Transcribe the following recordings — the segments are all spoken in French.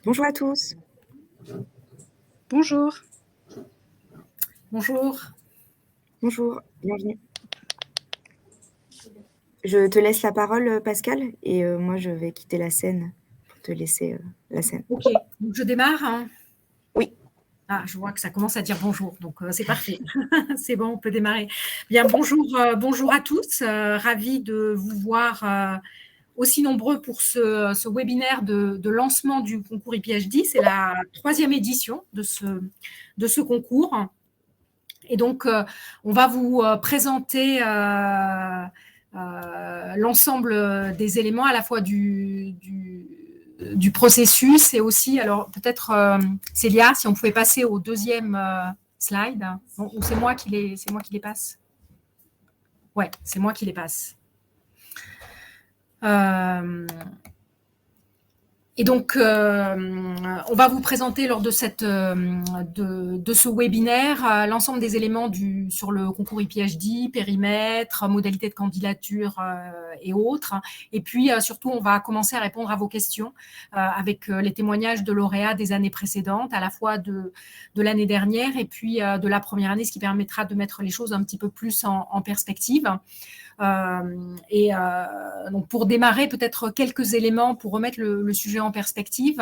Bonjour à tous. Bonjour. Bonjour. Bonjour, bienvenue. Je te laisse la parole, Pascal, et moi je vais quitter la scène pour te laisser la scène. Ok, donc je démarre, hein. Oui. Ah, je vois que ça commence à dire bonjour, donc c'est parfait. C'est bon, on peut démarrer. Bien, bonjour à tous. Ravie de vous voir aussi nombreux pour ce webinaire de lancement du concours IPHD. C'est la 3e édition de ce concours. Et donc, on va vous présenter l'ensemble des éléments, à la fois du processus et aussi, alors peut-être Célia, si on pouvait passer au 2e slide, bon, ou c'est moi qui les passe. Ouais, c'est moi qui les passe. Et donc, on va vous présenter lors de ce webinaire l'ensemble des éléments sur le concours IPHD, périmètre, modalité de candidature et autres. Et puis, surtout, on va commencer à répondre à vos questions avec les témoignages de lauréats des années précédentes, à la fois de l'année dernière et puis de la première année, ce qui permettra de mettre les choses un petit peu plus en perspective. Donc pour démarrer, peut-être quelques éléments pour remettre le sujet en perspective.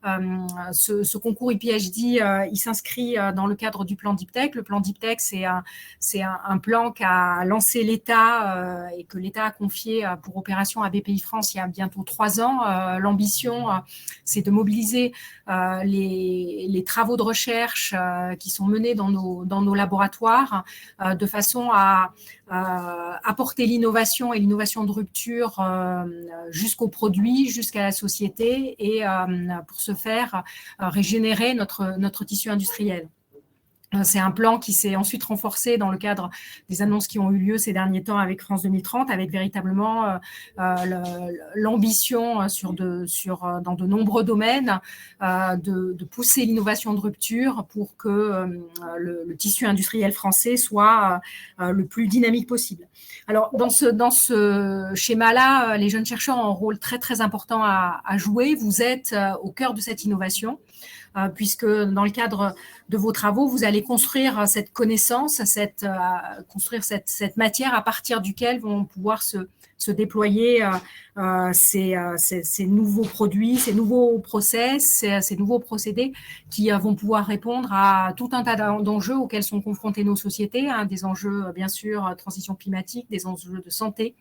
Ce concours IPHD, il s'inscrit dans le cadre du plan DeepTech. Le plan DeepTech, c'est un plan qu'a lancé l'État et que l'État a confié pour opération à Bpifrance il y a bientôt 3 ans. L'ambition, c'est de mobiliser les travaux de recherche qui sont menés dans nos laboratoires de façon à apporter l'innovation et l'innovation de rupture jusqu'au produit, jusqu'à la société et pour ce faire régénérer notre tissu industriel. C'est un plan qui s'est ensuite renforcé dans le cadre des annonces qui ont eu lieu ces derniers temps avec France 2030, avec véritablement l'ambition dans de nombreux domaines de pousser l'innovation de rupture pour que le tissu industriel français soit le plus dynamique possible. Alors, dans ce schéma-là, les jeunes chercheurs ont un rôle très, très important à jouer. Vous êtes au cœur de cette innovation, puisque dans le cadre de vos travaux, vous allez construire cette connaissance, construire cette matière à partir duquel vont pouvoir se déployer ces nouveaux produits, ces nouveaux process, ces nouveaux procédés qui vont pouvoir répondre à tout un tas d'enjeux auxquels sont confrontées nos sociétés, des enjeux bien sûr transition climatique, des enjeux de santé,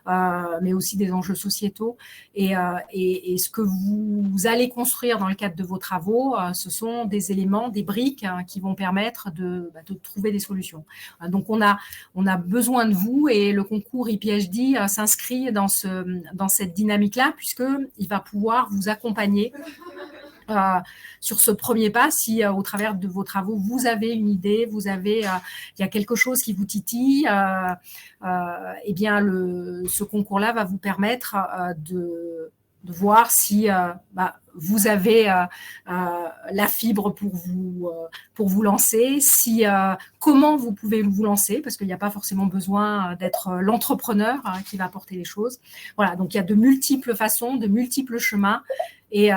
mais aussi des enjeux sociétaux. Et ce que vous allez construire dans le cadre de vos travaux, ce sont des éléments, des briques qui vont permettre de trouver des solutions. Donc, on a besoin de vous et le concours IPHD s'inscrit dans cette dynamique-là puisqu'il va pouvoir vous accompagner sur ce premier pas, si au travers de vos travaux, vous avez une idée, il y a quelque chose qui vous titille, eh bien, ce concours-là va vous permettre de voir si vous avez la fibre pour vous lancer, comment vous pouvez vous lancer, parce qu'il n'y a pas forcément besoin d'être l'entrepreneur qui va porter les choses. Voilà, donc il y a de multiples façons, de multiples chemins. Et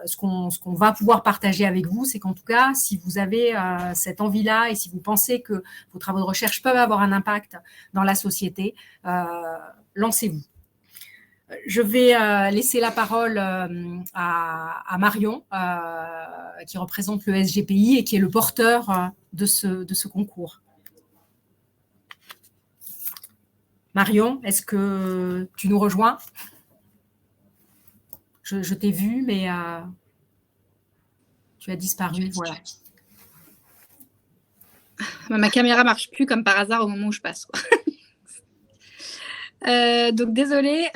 ce qu'on va pouvoir partager avec vous, c'est qu'en tout cas, si vous avez cette envie-là et si vous pensez que vos travaux de recherche peuvent avoir un impact dans la société, lancez-vous. Je vais laisser la parole à Marion, qui représente le SGPI et qui est le porteur de ce concours. Marion, est-ce que tu nous rejoins ? Je t'ai vu, mais tu as disparu. Voilà. Ma caméra ne marche plus comme par hasard au moment où je passe. Donc désolée.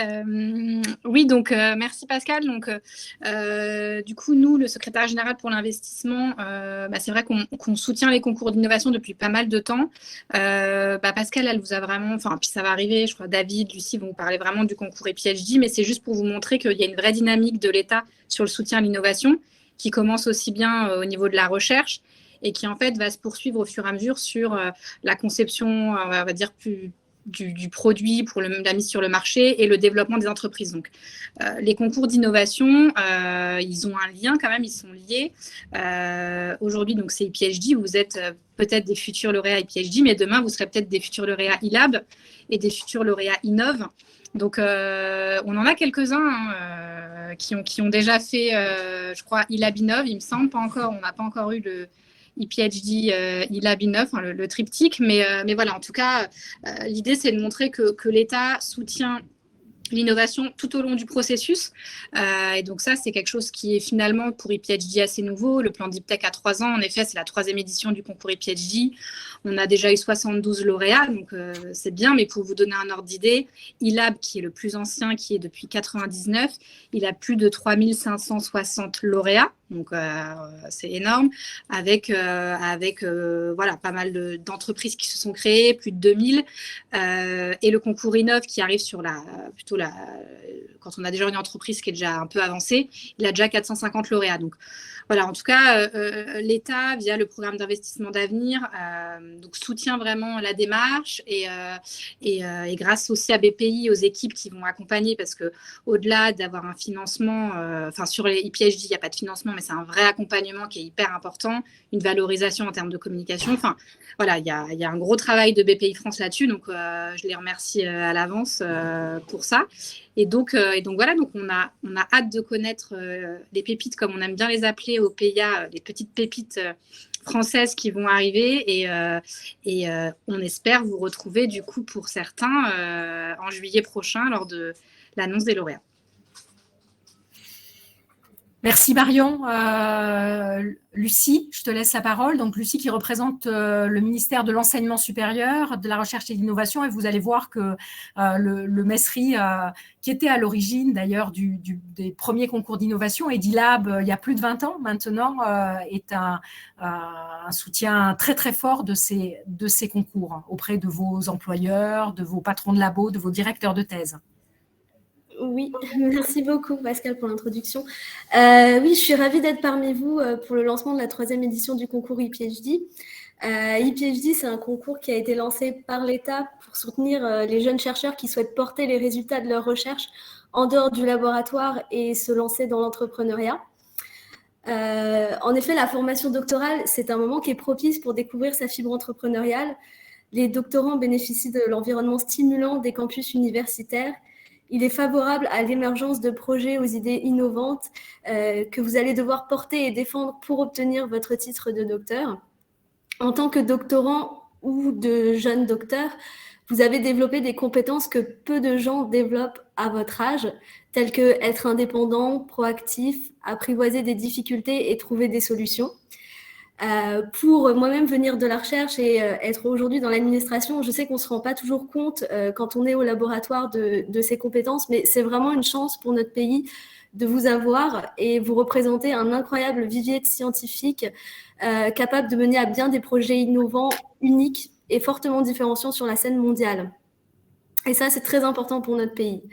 Oui, donc merci Pascal. Donc du coup, nous, le secrétaire général pour l'investissement, c'est vrai qu'on soutient les concours d'innovation depuis pas mal de temps. Pascal, elle vous a vraiment, puis ça va arriver, je crois, David, Lucie vont vous parler vraiment du concours EPHD, mais c'est juste pour vous montrer qu'il y a une vraie dynamique de l'État sur le soutien à l'innovation qui commence aussi bien au niveau de la recherche et qui en fait va se poursuivre au fur et à mesure sur la conception, on va dire, plus du produit pour la mise sur le marché et le développement des entreprises. Donc, les concours d'innovation, ils ont un lien quand même, ils sont liés. Aujourd'hui, donc c'est ePhD, vous êtes peut-être des futurs lauréats ePhD, mais demain, vous serez peut-être des futurs lauréats eLab et des futurs lauréats Innov. Donc, on en a quelques-uns qui ont déjà fait, je crois, eLab Innov, il me semble, pas encore, on n'a pas encore eu le ePhD, eLab Innov, enfin, le triptyque, mais voilà, en tout cas, l'idée, c'est de montrer que l'État soutient l'innovation tout au long du processus. Et donc ça, c'est quelque chose qui est finalement pour ePhD assez nouveau. Le plan Deep Tech a 3 ans. En effet, c'est la 3e édition du concours ePhD. On a déjà eu 72 lauréats, donc c'est bien. Mais pour vous donner un ordre d'idée, eLab, qui est le plus ancien, qui est depuis 99, il a plus de 3560 lauréats. Donc, c'est énorme, avec voilà, pas mal d'entreprises qui se sont créées, plus de 2000. Et le concours Innov qui arrive sur quand on a déjà une entreprise qui est déjà un peu avancée, il a déjà 450 lauréats. Donc, voilà, en tout cas, l'État, via le programme d'investissement d'avenir, donc soutient vraiment la démarche et grâce aussi à BPI, aux équipes qui vont accompagner, parce qu'au-delà d'avoir un financement, sur les ePhD, il n'y a pas de financement, mais c'est un vrai accompagnement qui est hyper important, une valorisation en termes de communication. Enfin, voilà, il y a un gros travail de BPI France là-dessus, donc je les remercie à l'avance pour ça. Et donc voilà, donc on a hâte de connaître les pépites, comme on aime bien les appeler au PIA, les petites pépites françaises qui vont arriver, et on espère vous retrouver du coup pour certains en juillet prochain lors de l'annonce des lauréats. Merci Marion. Lucie, je te laisse la parole. Donc Lucie qui représente le ministère de l'Enseignement supérieur, de la Recherche et de l'Innovation, et vous allez voir que le MESRI, qui était à l'origine d'ailleurs des premiers concours d'innovation, et d'eLab il y a plus de 20 ans maintenant, est un soutien très très fort de ces concours auprès de vos employeurs, de vos patrons de labo, de vos directeurs de thèse. Oui, merci beaucoup Pascal pour l'introduction. Oui, je suis ravie d'être parmi vous pour le lancement de la 3e édition du concours ePhD. ePhD, c'est un concours qui a été lancé par l'État pour soutenir les jeunes chercheurs qui souhaitent porter les résultats de leurs recherches en dehors du laboratoire et se lancer dans l'entrepreneuriat. En effet, la formation doctorale, c'est un moment qui est propice pour découvrir sa fibre entrepreneuriale. Les doctorants bénéficient de l'environnement stimulant des campus universitaires. Il est favorable à l'émergence de projets aux idées innovantes que vous allez devoir porter et défendre pour obtenir votre titre de docteur. En tant que doctorant ou de jeune docteur, vous avez développé des compétences que peu de gens développent à votre âge, telles que être indépendant, proactif, apprivoiser des difficultés et trouver des solutions. Pour moi-même venir de la recherche et être aujourd'hui dans l'administration, je sais qu'on ne se rend pas toujours compte quand on est au laboratoire de ces compétences, mais c'est vraiment une chance pour notre pays de vous avoir, et vous représentez un incroyable vivier de scientifiques capables de mener à bien des projets innovants, uniques et fortement différenciants sur la scène mondiale. Et ça, c'est très important pour notre pays.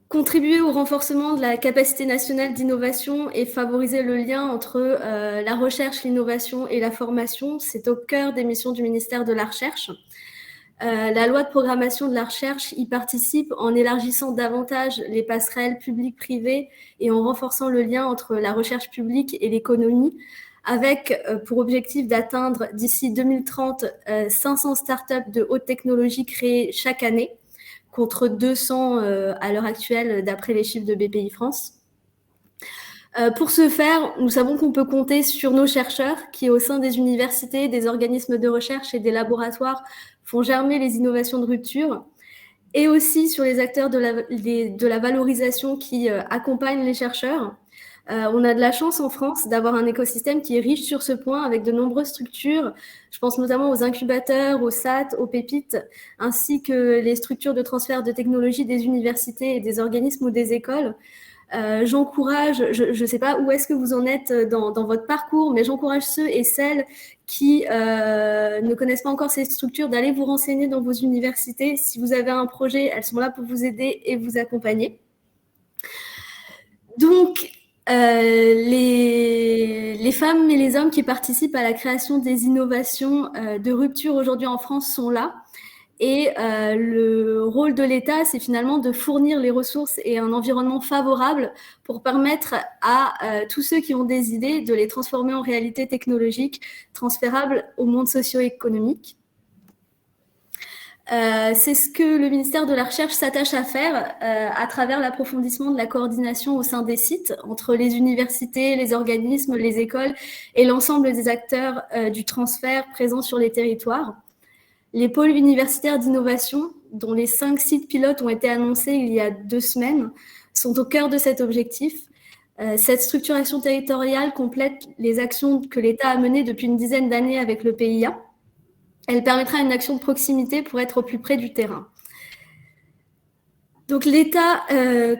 Contribuer au renforcement de la capacité nationale d'innovation et favoriser le lien entre la recherche, l'innovation et la formation, c'est au cœur des missions du ministère de la Recherche. La loi de programmation de la recherche y participe en élargissant davantage les passerelles publiques-privées et en renforçant le lien entre la recherche publique et l'économie, avec pour objectif d'atteindre d'ici 2030 500 startups de haute technologie créées chaque année, contre 200 à l'heure actuelle, d'après les chiffres de BPI France. Pour ce faire, nous savons qu'on peut compter sur nos chercheurs qui, au sein des universités, des organismes de recherche et des laboratoires, font germer les innovations de rupture, et aussi sur les acteurs de la valorisation qui accompagnent les chercheurs. On a de la chance en France d'avoir un écosystème qui est riche sur ce point, avec de nombreuses structures. Je pense notamment aux incubateurs, aux SAT, aux pépites, ainsi que les structures de transfert de technologie des universités et des organismes ou des écoles. J'encourage, je ne sais pas où est-ce que vous en êtes dans votre parcours, mais j'encourage ceux et celles qui ne connaissent pas encore ces structures d'aller vous renseigner dans vos universités. Si vous avez un projet, elles sont là pour vous aider et vous accompagner. Donc, les femmes et les hommes qui participent à la création des innovations de rupture aujourd'hui en France sont là. Et le rôle de l'État, c'est finalement de fournir les ressources et un environnement favorable pour permettre à tous ceux qui ont des idées de les transformer en réalité technologique transférable au monde socio-économique. C'est ce que le ministère de la Recherche s'attache à faire à travers l'approfondissement de la coordination au sein des sites entre les universités, les organismes, les écoles et l'ensemble des acteurs du transfert présents sur les territoires. Les pôles universitaires d'innovation, dont les 5 sites pilotes ont été annoncés il y a 2 semaines, sont au cœur de cet objectif. Cette structuration territoriale complète les actions que l'État a menées depuis une dizaine d'années avec le PIA. Elle permettra une action de proximité pour être au plus près du terrain. Donc l'État,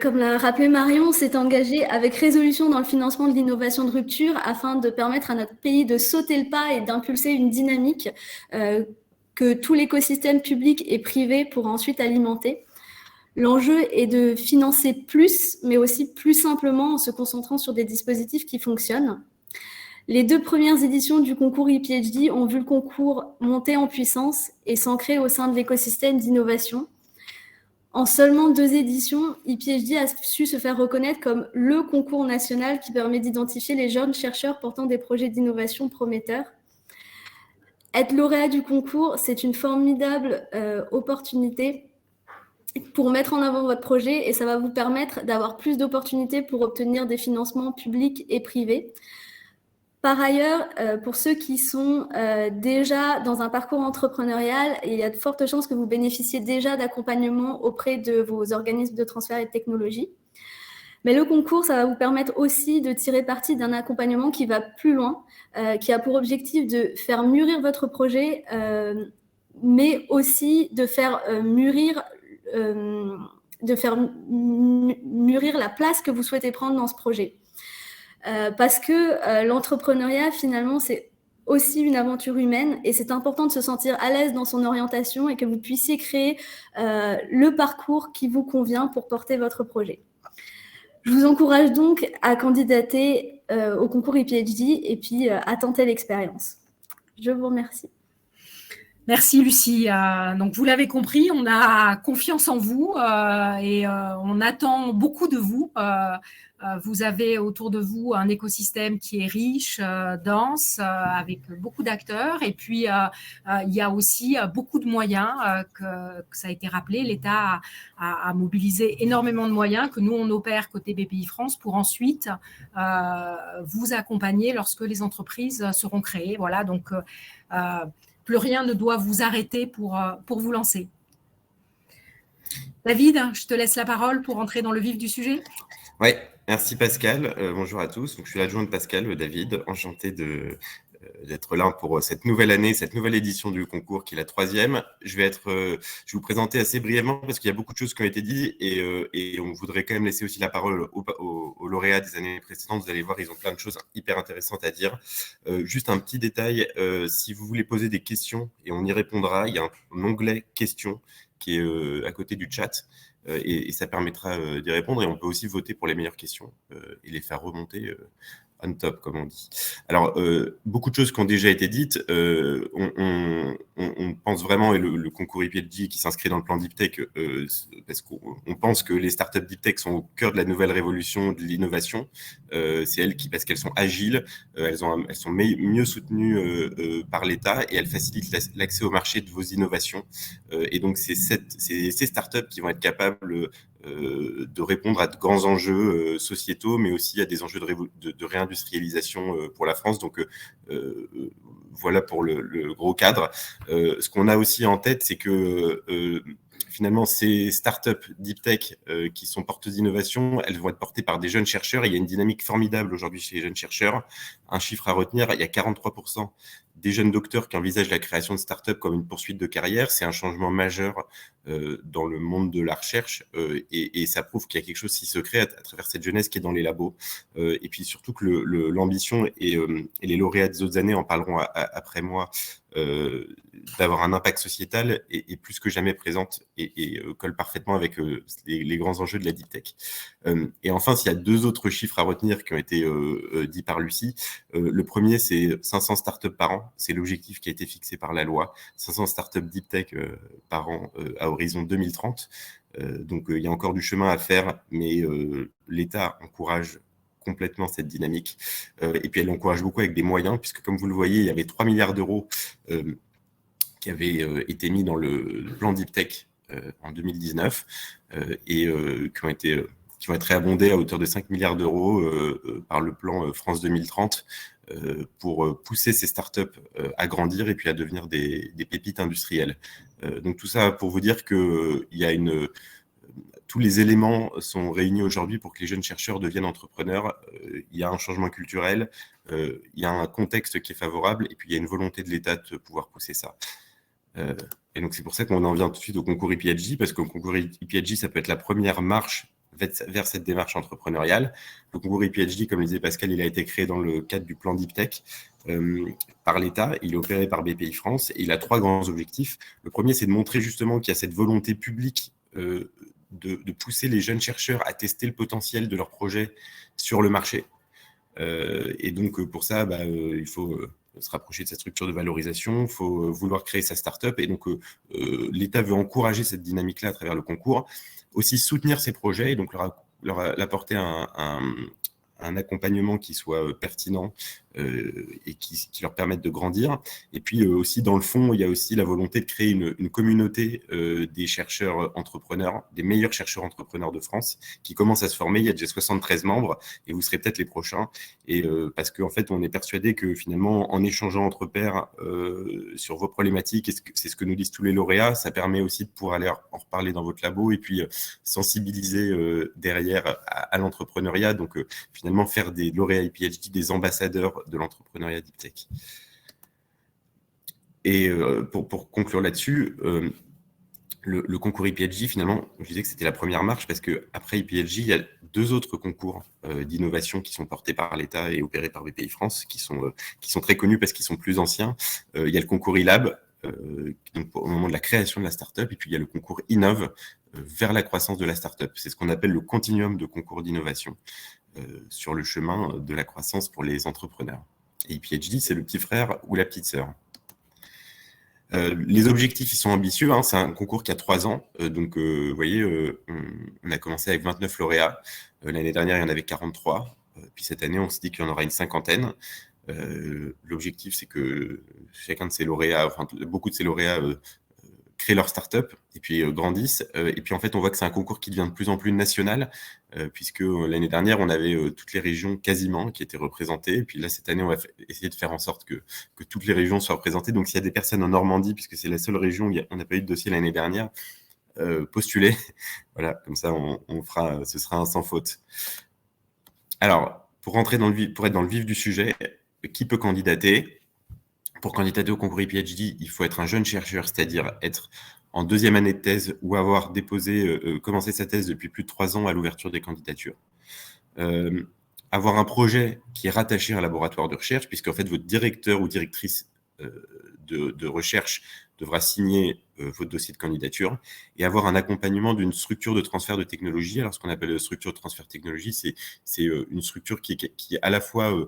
comme l'a rappelé Marion, s'est engagé avec résolution dans le financement de l'innovation de rupture afin de permettre à notre pays de sauter le pas et d'impulser une dynamique que tout l'écosystème public et privé pourra ensuite alimenter. L'enjeu est de financer plus, mais aussi plus simplement en se concentrant sur des dispositifs qui fonctionnent. Les 2 premières éditions du concours ePhD ont vu le concours monter en puissance et s'ancrer au sein de l'écosystème d'innovation. En seulement 2 éditions, ePhD a su se faire reconnaître comme le concours national qui permet d'identifier les jeunes chercheurs portant des projets d'innovation prometteurs. Être lauréat du concours, c'est une formidable opportunité pour mettre en avant votre projet et ça va vous permettre d'avoir plus d'opportunités pour obtenir des financements publics et privés. Par ailleurs, pour ceux qui sont déjà dans un parcours entrepreneurial, il y a de fortes chances que vous bénéficiez déjà d'accompagnement auprès de vos organismes de transfert et de technologie. Mais le concours, ça va vous permettre aussi de tirer parti d'un accompagnement qui va plus loin, qui a pour objectif de faire mûrir votre projet, mais aussi de faire mûrir la place que vous souhaitez prendre dans ce projet. Parce que l'entrepreneuriat, finalement, c'est aussi une aventure humaine et c'est important de se sentir à l'aise dans son orientation et que vous puissiez créer le parcours qui vous convient pour porter votre projet. Je vous encourage donc à candidater au concours ePhD et puis à tenter l'expérience. Je vous remercie. Merci Lucie. Donc vous l'avez compris, on a confiance en vous et on attend beaucoup de vous. Vous avez autour de vous un écosystème qui est riche, dense, avec beaucoup d'acteurs. Et puis, il y a aussi beaucoup de moyens que ça a été rappelé. L'État a mobilisé énormément de moyens que nous, on opère côté BPI France pour ensuite vous accompagner lorsque les entreprises seront créées. Voilà, donc plus rien ne doit vous arrêter pour vous lancer. David, je te laisse la parole pour entrer dans le vif du sujet. Oui, merci Pascal. Bonjour à tous. Donc, je suis l'adjoint de Pascal, David. Enchanté d'être là pour cette nouvelle année, cette nouvelle édition du concours qui est la 3e. Je vais vous présenter assez brièvement parce qu'il y a beaucoup de choses qui ont été dites et on voudrait quand même laisser aussi la parole aux lauréats des années précédentes. Vous allez voir, ils ont plein de choses hyper intéressantes à dire. Juste un petit détail, si vous voulez poser des questions et on y répondra, il y a un onglet questions qui est à côté du chat. Et ça permettra d'y répondre et on peut aussi voter pour les meilleures questions et les faire remonter on top, comme on dit. Alors, beaucoup de choses qui ont déjà été dites. On pense vraiment, et le concours ePhD qui s'inscrit dans le plan Deep Tech, parce qu'on pense que les startups Deep Tech sont au cœur de la nouvelle révolution de l'innovation. C'est elles parce qu'elles sont agiles, elles sont mieux soutenues par l'État et elles facilitent l'accès au marché de vos innovations. Et donc, c'est ces startups qui vont être capables de répondre à de grands enjeux sociétaux, mais aussi à des enjeux de réindustrialisation pour la France. Donc, voilà pour le gros cadre. Ce qu'on a aussi en tête, c'est que finalement, ces startups deep tech qui sont porteuses d'innovation, elles vont être portées par des jeunes chercheurs. Et il y a une dynamique formidable aujourd'hui chez les jeunes chercheurs. Un chiffre à retenir, il y a 43% des jeunes docteurs qui envisagent la création de startups comme une poursuite de carrière. C'est un changement majeur dans le monde de la recherche et ça prouve qu'il y a quelque chose qui se crée à travers cette jeunesse qui est dans les labos. Et puis surtout que l'ambition et les lauréats des autres années en parleront après moi, d'avoir un impact sociétal est plus que jamais présente et colle parfaitement avec les grands enjeux de la deep tech. Et enfin, s'il y a 2 autres chiffres à retenir qui ont été dits par Lucie, le premier, c'est 500 startups par an 500, c'est l'objectif qui a été fixé par la loi, 500 startups deep tech par an à horizon 2030. Donc, il y a encore du chemin à faire, mais l'État encourage complètement cette dynamique. Et puis, elle encourage beaucoup avec des moyens, puisque comme vous le voyez, il y avait 3 milliards d'euros qui avaient été mis dans le plan Deep Tech en 2019 et qui vont être réabondés à hauteur de 5 milliards d'euros par le plan France 2030 pour pousser ces startups à grandir et puis à devenir des pépites industrielles. Donc tout ça pour vous dire qu'il y a tous les éléments sont réunis aujourd'hui pour que les jeunes chercheurs deviennent entrepreneurs. Il y a un changement culturel, il y a un contexte qui est favorable, et puis il y a une volonté de l'État de pouvoir pousser ça. Et donc c'est pour ça qu'on en vient tout de suite au concours ePhD, parce que le concours ePhD, ça peut être la première marche vers cette démarche entrepreneuriale. Le concours ePhD, comme le disait Pascal, il a été créé dans le cadre du plan Deep Tech par l'État. Il est opéré par BPI France et il a 3 grands objectifs. Le premier, c'est de montrer justement qu'il y a cette volonté publique de pousser les jeunes chercheurs à tester le potentiel de leur projet sur le marché. Et donc, pour ça, il faut se rapprocher de sa structure de valorisation, il faut vouloir créer sa start-up. Et donc, l'État veut encourager cette dynamique-là à travers le concours, aussi soutenir ces projets et donc leur apporter un accompagnement qui soit pertinent et qui leur permette de grandir. Et puis aussi, dans le fond, il y a aussi la volonté de créer une communauté des chercheurs entrepreneurs, des meilleurs chercheurs entrepreneurs de France, qui commence à se former. Il y a déjà 73 membres et vous serez peut-être les prochains. Et parce qu'en fait, on est persuadé que finalement, en échangeant entre pairs sur vos problématiques, et c'est ce que nous disent tous les lauréats, ça permet aussi de pouvoir aller en reparler dans votre labo et puis sensibiliser derrière à l'entrepreneuriat. Donc finalement, faire des lauréats et PhD des ambassadeurs de l'entrepreneuriat deep tech. Et pour conclure là-dessus, le concours ePhD, finalement, je disais que c'était la première marche parce qu'après ePhD, il y a 2 autres concours d'innovation qui sont portés par l'État et opérés par BPI France, qui sont très connus parce qu'ils sont plus anciens. Il y a le concours eLab, donc au moment de la création de la startup, et puis il y a le concours Innov vers la croissance de la startup. C'est ce qu'on appelle le continuum de concours d'innovation sur le chemin de la croissance pour les entrepreneurs. Et ePhD, c'est le petit frère ou la petite sœur. Les objectifs, ils sont ambitieux. Hein, c'est un concours qui a 3 ans. Donc, vous voyez, on a commencé avec 29 lauréats. L'année dernière, il y en avait 43. Puis cette année, on se dit qu'il y en aura une 50aine. L'objectif, c'est que chacun de ces lauréats, enfin, beaucoup de ces lauréats créent leur start-up et puis grandissent. Et puis en fait, on voit que c'est un concours qui devient de plus en plus national, puisque l'année dernière, on avait toutes les régions quasiment qui étaient représentées. Et puis là, cette année, on va essayer de faire en sorte que toutes les régions soient représentées. Donc, s'il y a des personnes en Normandie, puisque c'est la seule région où on n'a pas eu de dossier l'année dernière, postulez. Voilà, comme ça, ce sera un sans faute. Alors, pour être dans le vif du sujet, qui peut candidater ? Pour candidater au concours ePhD, il faut être un jeune chercheur, c'est-à-dire être en 2e année de thèse ou avoir commencé sa thèse depuis plus de 3 ans à l'ouverture des candidatures. Avoir un projet qui est rattaché à un laboratoire de recherche, puisqu'en fait, votre directeur ou directrice de recherche devra signer votre dossier de candidature et avoir un accompagnement d'une structure de transfert de technologie. Alors, ce qu'on appelle structure de transfert de technologie, c'est une structure qui à la fois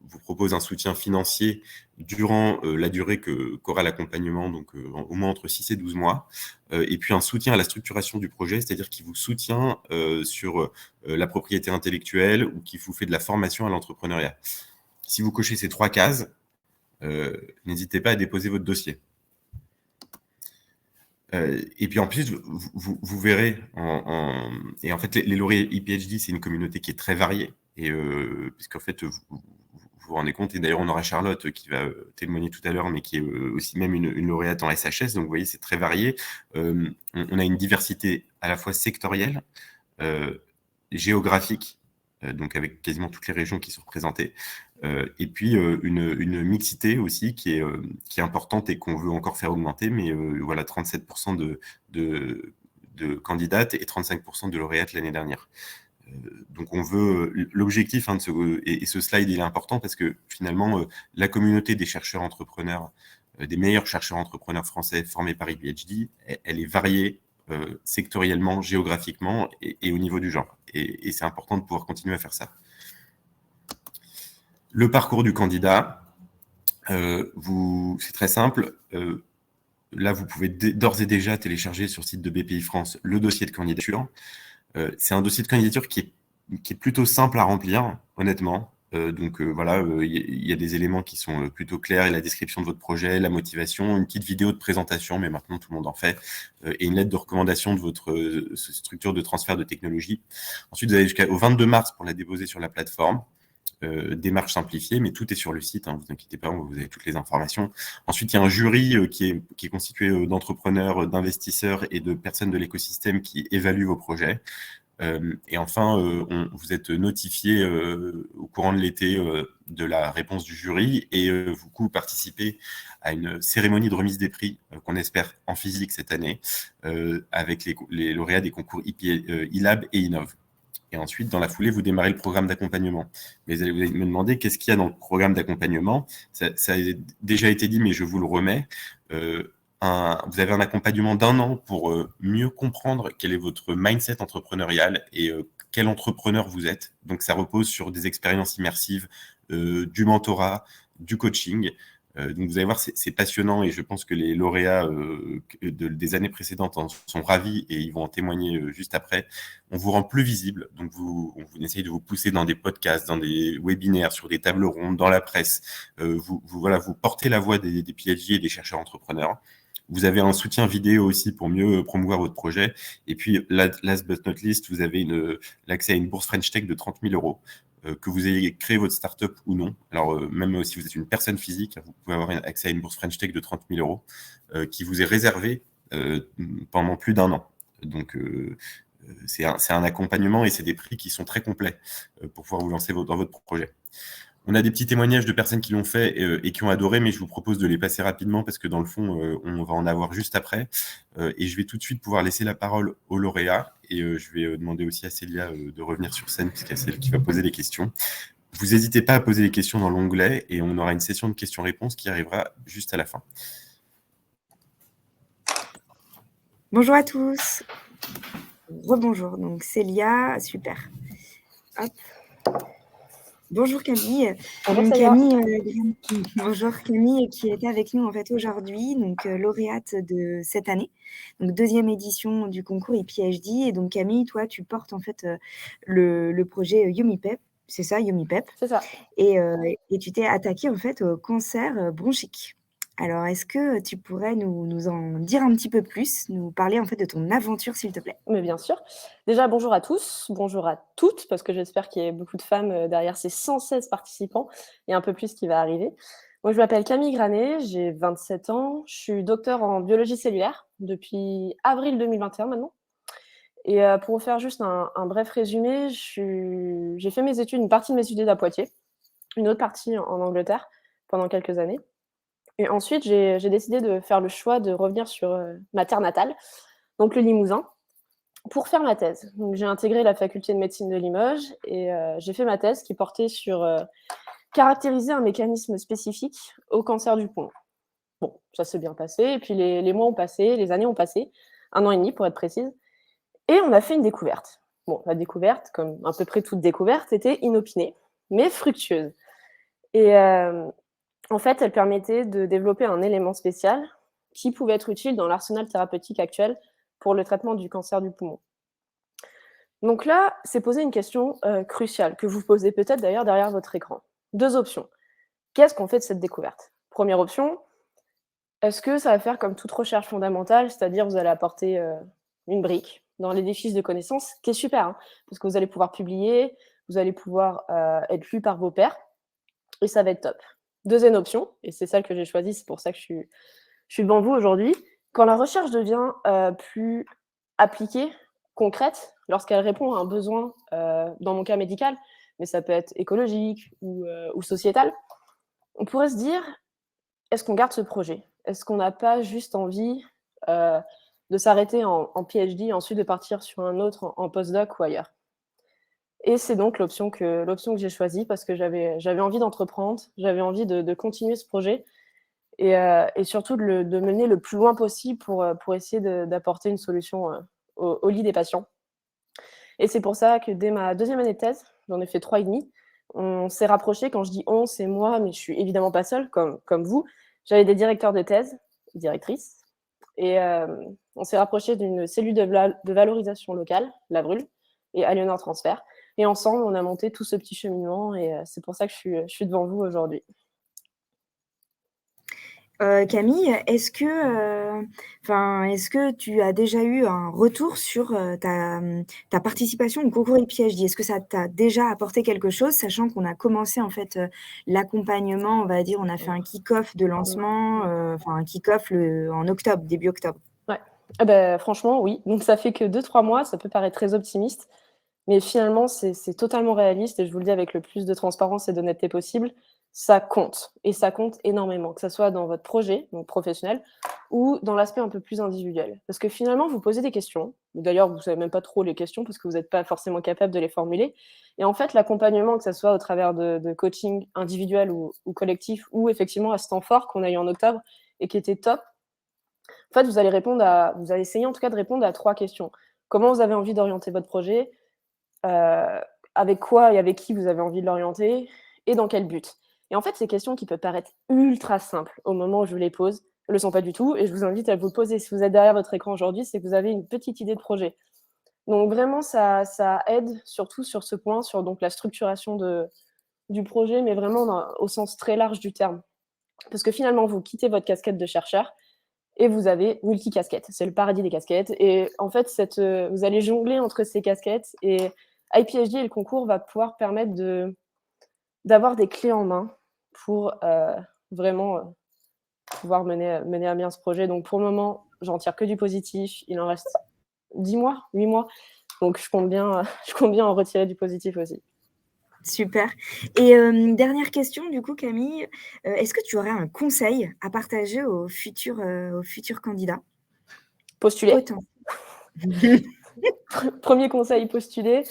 vous propose un soutien financier durant la durée qu'aura l'accompagnement, donc au moins entre 6 et 12 mois, et puis un soutien à la structuration du projet, c'est-à-dire qui vous soutient sur la propriété intellectuelle ou qui vous fait de la formation à l'entrepreneuriat. Si vous cochez ces 3 cases, n'hésitez pas à déposer votre dossier. Et puis en plus, vous verrez, et en fait, les lauréats ePhD, c'est une communauté qui est très variée, et puisqu'en fait, vous vous rendez compte, et d'ailleurs, on aura Charlotte qui va témoigner tout à l'heure, mais qui est aussi même une lauréate en SHS, donc vous voyez, c'est très varié. On a une diversité à la fois sectorielle, géographique, donc avec quasiment toutes les régions qui sont représentées, et puis une mixité aussi qui est importante et qu'on veut encore faire augmenter, mais voilà, 37% de candidates et 35% de lauréates l'année dernière. Donc on veut, l'objectif, et ce slide il est important parce que finalement la communauté des chercheurs entrepreneurs, des meilleurs chercheurs entrepreneurs français formés par ePhD, elle est variée sectoriellement, géographiquement et au niveau du genre. Et c'est important de pouvoir continuer à faire ça. Le parcours du candidat. C'est très simple. Là, vous pouvez d'ores et déjà télécharger sur le site de BPI France le dossier de candidature. C'est un dossier de candidature qui est plutôt simple à remplir, honnêtement. Voilà, il y a des éléments qui sont plutôt clairs, et la description de votre projet, la motivation, une petite vidéo de présentation, mais maintenant tout le monde en fait, et une lettre de recommandation de votre structure de transfert de technologie. Ensuite, vous avez jusqu'au 22 mars pour la déposer sur la plateforme. Démarche simplifiée, mais tout est sur le site, hein, vous inquiétez pas, vous avez toutes les informations. Ensuite, il y a un jury qui est constitué d'entrepreneurs, d'investisseurs et de personnes de l'écosystème qui évaluent vos projets. Et enfin, vous êtes notifié au courant de l'été de la réponse du jury, et vous participez à une cérémonie de remise des prix qu'on espère en physique cette année, avec les lauréats des concours ILAB et Innov. Et ensuite, dans la foulée, vous démarrez le programme d'accompagnement. Mais vous allez me demander qu'est-ce qu'il y a dans le programme d'accompagnement. Ça a déjà été dit, mais je vous le remets. Vous avez un accompagnement d'1 an pour mieux comprendre quel est votre mindset entrepreneurial et quel entrepreneur vous êtes. Donc, ça repose sur des expériences immersives, du mentorat, du coaching. Donc, vous allez voir, c'est passionnant, et je pense que les lauréats des années précédentes en sont ravis, et ils vont en témoigner juste après. On vous rend plus visible, donc on essaye de vous pousser dans des podcasts, dans des webinaires, sur des tables rondes, dans la presse. Vous portez la voix des PhD et des chercheurs entrepreneurs. Vous avez un soutien vidéo aussi pour mieux promouvoir votre projet. Et puis, last but not least, vous avez l'accès à une bourse French Tech de 30 000 €. Que vous ayez créé votre startup ou non. Alors, même si vous êtes une personne physique, vous pouvez avoir accès à une bourse French Tech de 30 000 € qui vous est réservée pendant plus d'1 an. Donc, c'est un accompagnement, et c'est des prix qui sont très complets pour pouvoir vous lancer dans votre projet. On a des petits témoignages de personnes qui l'ont fait et qui ont adoré, mais je vous propose de les passer rapidement parce que dans le fond, on va en avoir juste après. Et je vais tout de suite pouvoir laisser la parole aux lauréats, et je vais demander aussi à Célia de revenir sur scène, puisqu'elle c'est elle qui va poser les questions. Vous n'hésitez pas à poser les questions dans l'onglet, et on aura une session de questions-réponses qui arrivera juste à la fin. Bonjour à tous. Rebonjour. Donc Célia, super. Hop. Bonjour Camille. Bonjour, bonjour Camille, qui est avec nous en fait aujourd'hui, donc lauréate de cette année, donc 2e édition du concours ePhD. Et donc Camille, toi tu portes en fait le projet YumiPep, c'est ça, YumiPep. C'est ça. Et tu t'es attaquée en fait au cancer bronchique. Alors, est-ce que tu pourrais nous en dire un petit peu plus, nous parler en fait de ton aventure, s'il te plaît? Mais bien sûr. Déjà, bonjour à tous, bonjour à toutes, parce que j'espère qu'il y a beaucoup de femmes derrière ces 116 participants, et un peu plus qui va arriver. Moi, je m'appelle Camille Granet, j'ai 27 ans, je suis docteur en biologie cellulaire depuis avril 2021 maintenant. Et pour vous faire juste un bref résumé, j'ai fait une partie de mes études à Poitiers, une autre partie en Angleterre pendant quelques années. Et ensuite, j'ai décidé de faire le choix de revenir sur ma terre natale, donc le Limousin, pour faire ma thèse. Donc, j'ai intégré la faculté de médecine de Limoges, et j'ai fait ma thèse qui portait sur caractériser un mécanisme spécifique au cancer du poumon. Bon, ça s'est bien passé, et puis les mois ont passé, les années ont passé, 1 an et demi pour être précise, et on a fait une découverte. Bon, la découverte, comme à peu près toute découverte, était inopinée, mais fructueuse. Et en fait, elle permettait de développer un élément spécial qui pouvait être utile dans l'arsenal thérapeutique actuel pour le traitement du cancer du poumon. Donc là, c'est posé une question cruciale, que vous posez peut-être d'ailleurs derrière votre écran. 2 options. Qu'est-ce qu'on fait de cette découverte? Première option, est-ce que ça va faire comme toute recherche fondamentale, c'est-à-dire vous allez apporter une brique dans l'édifice de connaissances, qui est super, hein, parce que vous allez pouvoir publier, vous allez pouvoir être lu par vos pairs, et ça va être top. Deuxième option, et c'est celle que j'ai choisie, c'est pour ça que je suis devant vous aujourd'hui, quand la recherche devient plus appliquée, concrète, lorsqu'elle répond à un besoin, dans mon cas médical, mais ça peut être écologique ou sociétal, on pourrait se dire, est-ce qu'on garde ce projet? Est-ce qu'on n'a pas juste envie de s'arrêter en PhD et ensuite de partir sur un autre en postdoc ou ailleurs? Et c'est donc l'option que j'ai choisie, parce que j'avais envie d'entreprendre, j'avais envie de continuer ce projet, et surtout de mener le plus loin possible pour essayer d'apporter une solution au lit des patients. Et c'est pour ça que dès ma 2e année de thèse, j'en ai fait 3 et demi, On s'est rapprochés, quand je dis on, c'est moi, mais je suis évidemment pas seule, comme vous. J'avais des directeurs de thèse, directrices, et on s'est rapprochés d'une cellule de valorisation locale, la Vrule, et Aliénor Transfert. Et ensemble, on a monté tout ce petit cheminement, et c'est pour ça que je suis devant vous aujourd'hui. Camille, est-ce que tu as déjà eu un retour sur ta participation au concours IPHD? Est-ce que ça t'a déjà apporté quelque chose, sachant qu'on a commencé en fait l'accompagnement, on va dire, on a fait un kick-off de lancement, un kick-off en octobre, début octobre. Ouais. Ah bah, franchement, oui. Donc ça fait que 2-3 mois, ça peut paraître très optimiste, mais finalement, c'est totalement réaliste et je vous le dis avec le plus de transparence et d'honnêteté possible, ça compte et ça compte énormément, que ça soit dans votre projet, donc professionnel, ou dans l'aspect un peu plus individuel. Parce que finalement, vous posez des questions. D'ailleurs, vous ne savez même pas trop les questions parce que vous n'êtes pas forcément capable de les formuler. Et en fait, l'accompagnement, que ce soit au travers de coaching individuel ou collectif, ou effectivement à ce temps fort qu'on a eu en octobre et qui était top, en fait, vous allez essayer en tout cas de répondre à 3 questions. Comment vous avez envie d'orienter votre projet? Avec quoi et avec qui vous avez envie de l'orienter? Et dans quel but? Et en fait, ces questions qui peuvent paraître ultra simples au moment où je vous les pose, ne le sont pas du tout. Et je vous invite à vous poser. Si vous êtes derrière votre écran aujourd'hui, c'est que vous avez une petite idée de projet. Donc vraiment, ça aide surtout sur ce point, sur donc la structuration du projet, mais vraiment au sens très large du terme. Parce que finalement, vous quittez votre casquette de chercheur et vous avez multi-casquettes. C'est le paradis des casquettes. Et en fait, vous allez jongler entre ces casquettes. Et IPHD et le concours va pouvoir permettre d'avoir des clés en main pour vraiment pouvoir mener à bien ce projet. Donc pour le moment, j'en tire que du positif. Il en reste 10 mois, 8 mois. Donc je compte bien en retirer du positif aussi. Super. Et dernière question, du coup, Camille, est-ce que tu aurais un conseil à partager aux futurs candidats? Postuler. Premier conseil, postuler.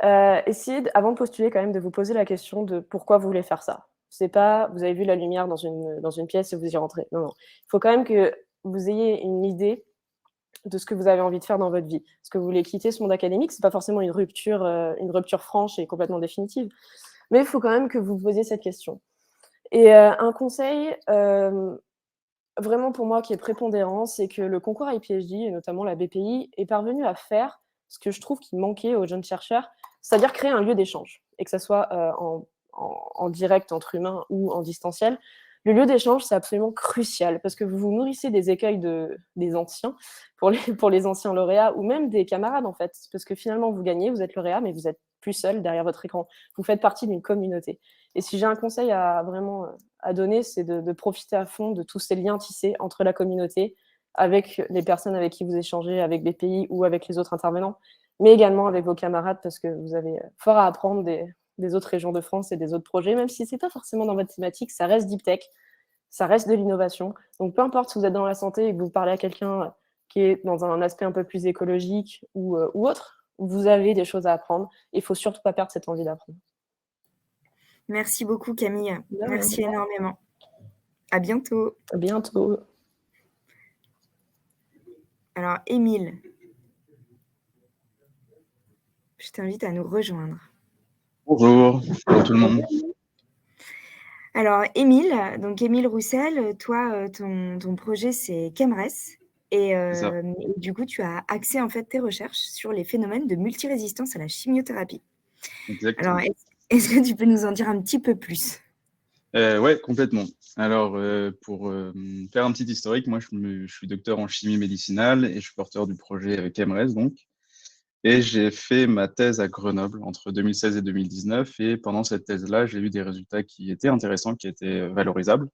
Essayez, avant de postuler, quand même, de vous poser la question de pourquoi vous voulez faire ça. C'est pas, vous avez vu la lumière dans une pièce et vous y rentrez. Non, non. Il faut quand même que vous ayez une idée de ce que vous avez envie de faire dans votre vie. Est-ce que vous voulez quitter ce monde académique? C'est pas forcément une rupture franche et complètement définitive. Mais il faut quand même que vous posiez cette question. Et un conseil, vraiment pour moi qui est prépondérant, c'est que le concours IPHD, et notamment la BPI, est parvenu à faire ce que je trouve qui manquait aux jeunes chercheurs, c'est-à-dire créer un lieu d'échange, et que ça soit en direct entre humains ou en distanciel. Le lieu d'échange, c'est absolument crucial, parce que vous vous nourrissez des écueils des anciens, pour les anciens lauréats, ou même des camarades, en fait, parce que finalement, vous gagnez, vous êtes lauréat, mais vous êtes plus seul derrière votre écran. Vous faites partie d'une communauté. Et si j'ai un conseil à donner, c'est de profiter à fond de tous ces liens tissés entre la communauté, avec les personnes avec qui vous échangez, avec les pays ou avec les autres intervenants, mais également avec vos camarades, parce que vous avez fort à apprendre des autres régions de France et des autres projets, même si ce n'est pas forcément dans votre thématique, ça reste deep tech, ça reste de l'innovation. Donc peu importe si vous êtes dans la santé et que vous parlez à quelqu'un qui est dans un aspect un peu plus écologique ou autre, vous avez des choses à apprendre. Il ne faut surtout pas perdre cette envie d'apprendre. Merci beaucoup, Camille. Merci énormément. À bientôt. À bientôt. Alors, Émile, je t'invite à nous rejoindre. Bonjour tout le monde. Alors, Émile Roussel, toi, ton projet, c'est ChemRes. Et du coup, tu as axé en fait tes recherches sur les phénomènes de multirésistance à la chimiothérapie. Exactement. Alors, est-ce que tu peux nous en dire un petit peu plus? Oui, complètement. Alors, pour faire un petit historique, moi, je suis docteur en chimie médicinale et je suis porteur du projet ChemRes, donc. Et j'ai fait ma thèse à Grenoble entre 2016 et 2019. Et pendant cette thèse-là, j'ai eu des résultats qui étaient intéressants, qui étaient valorisables.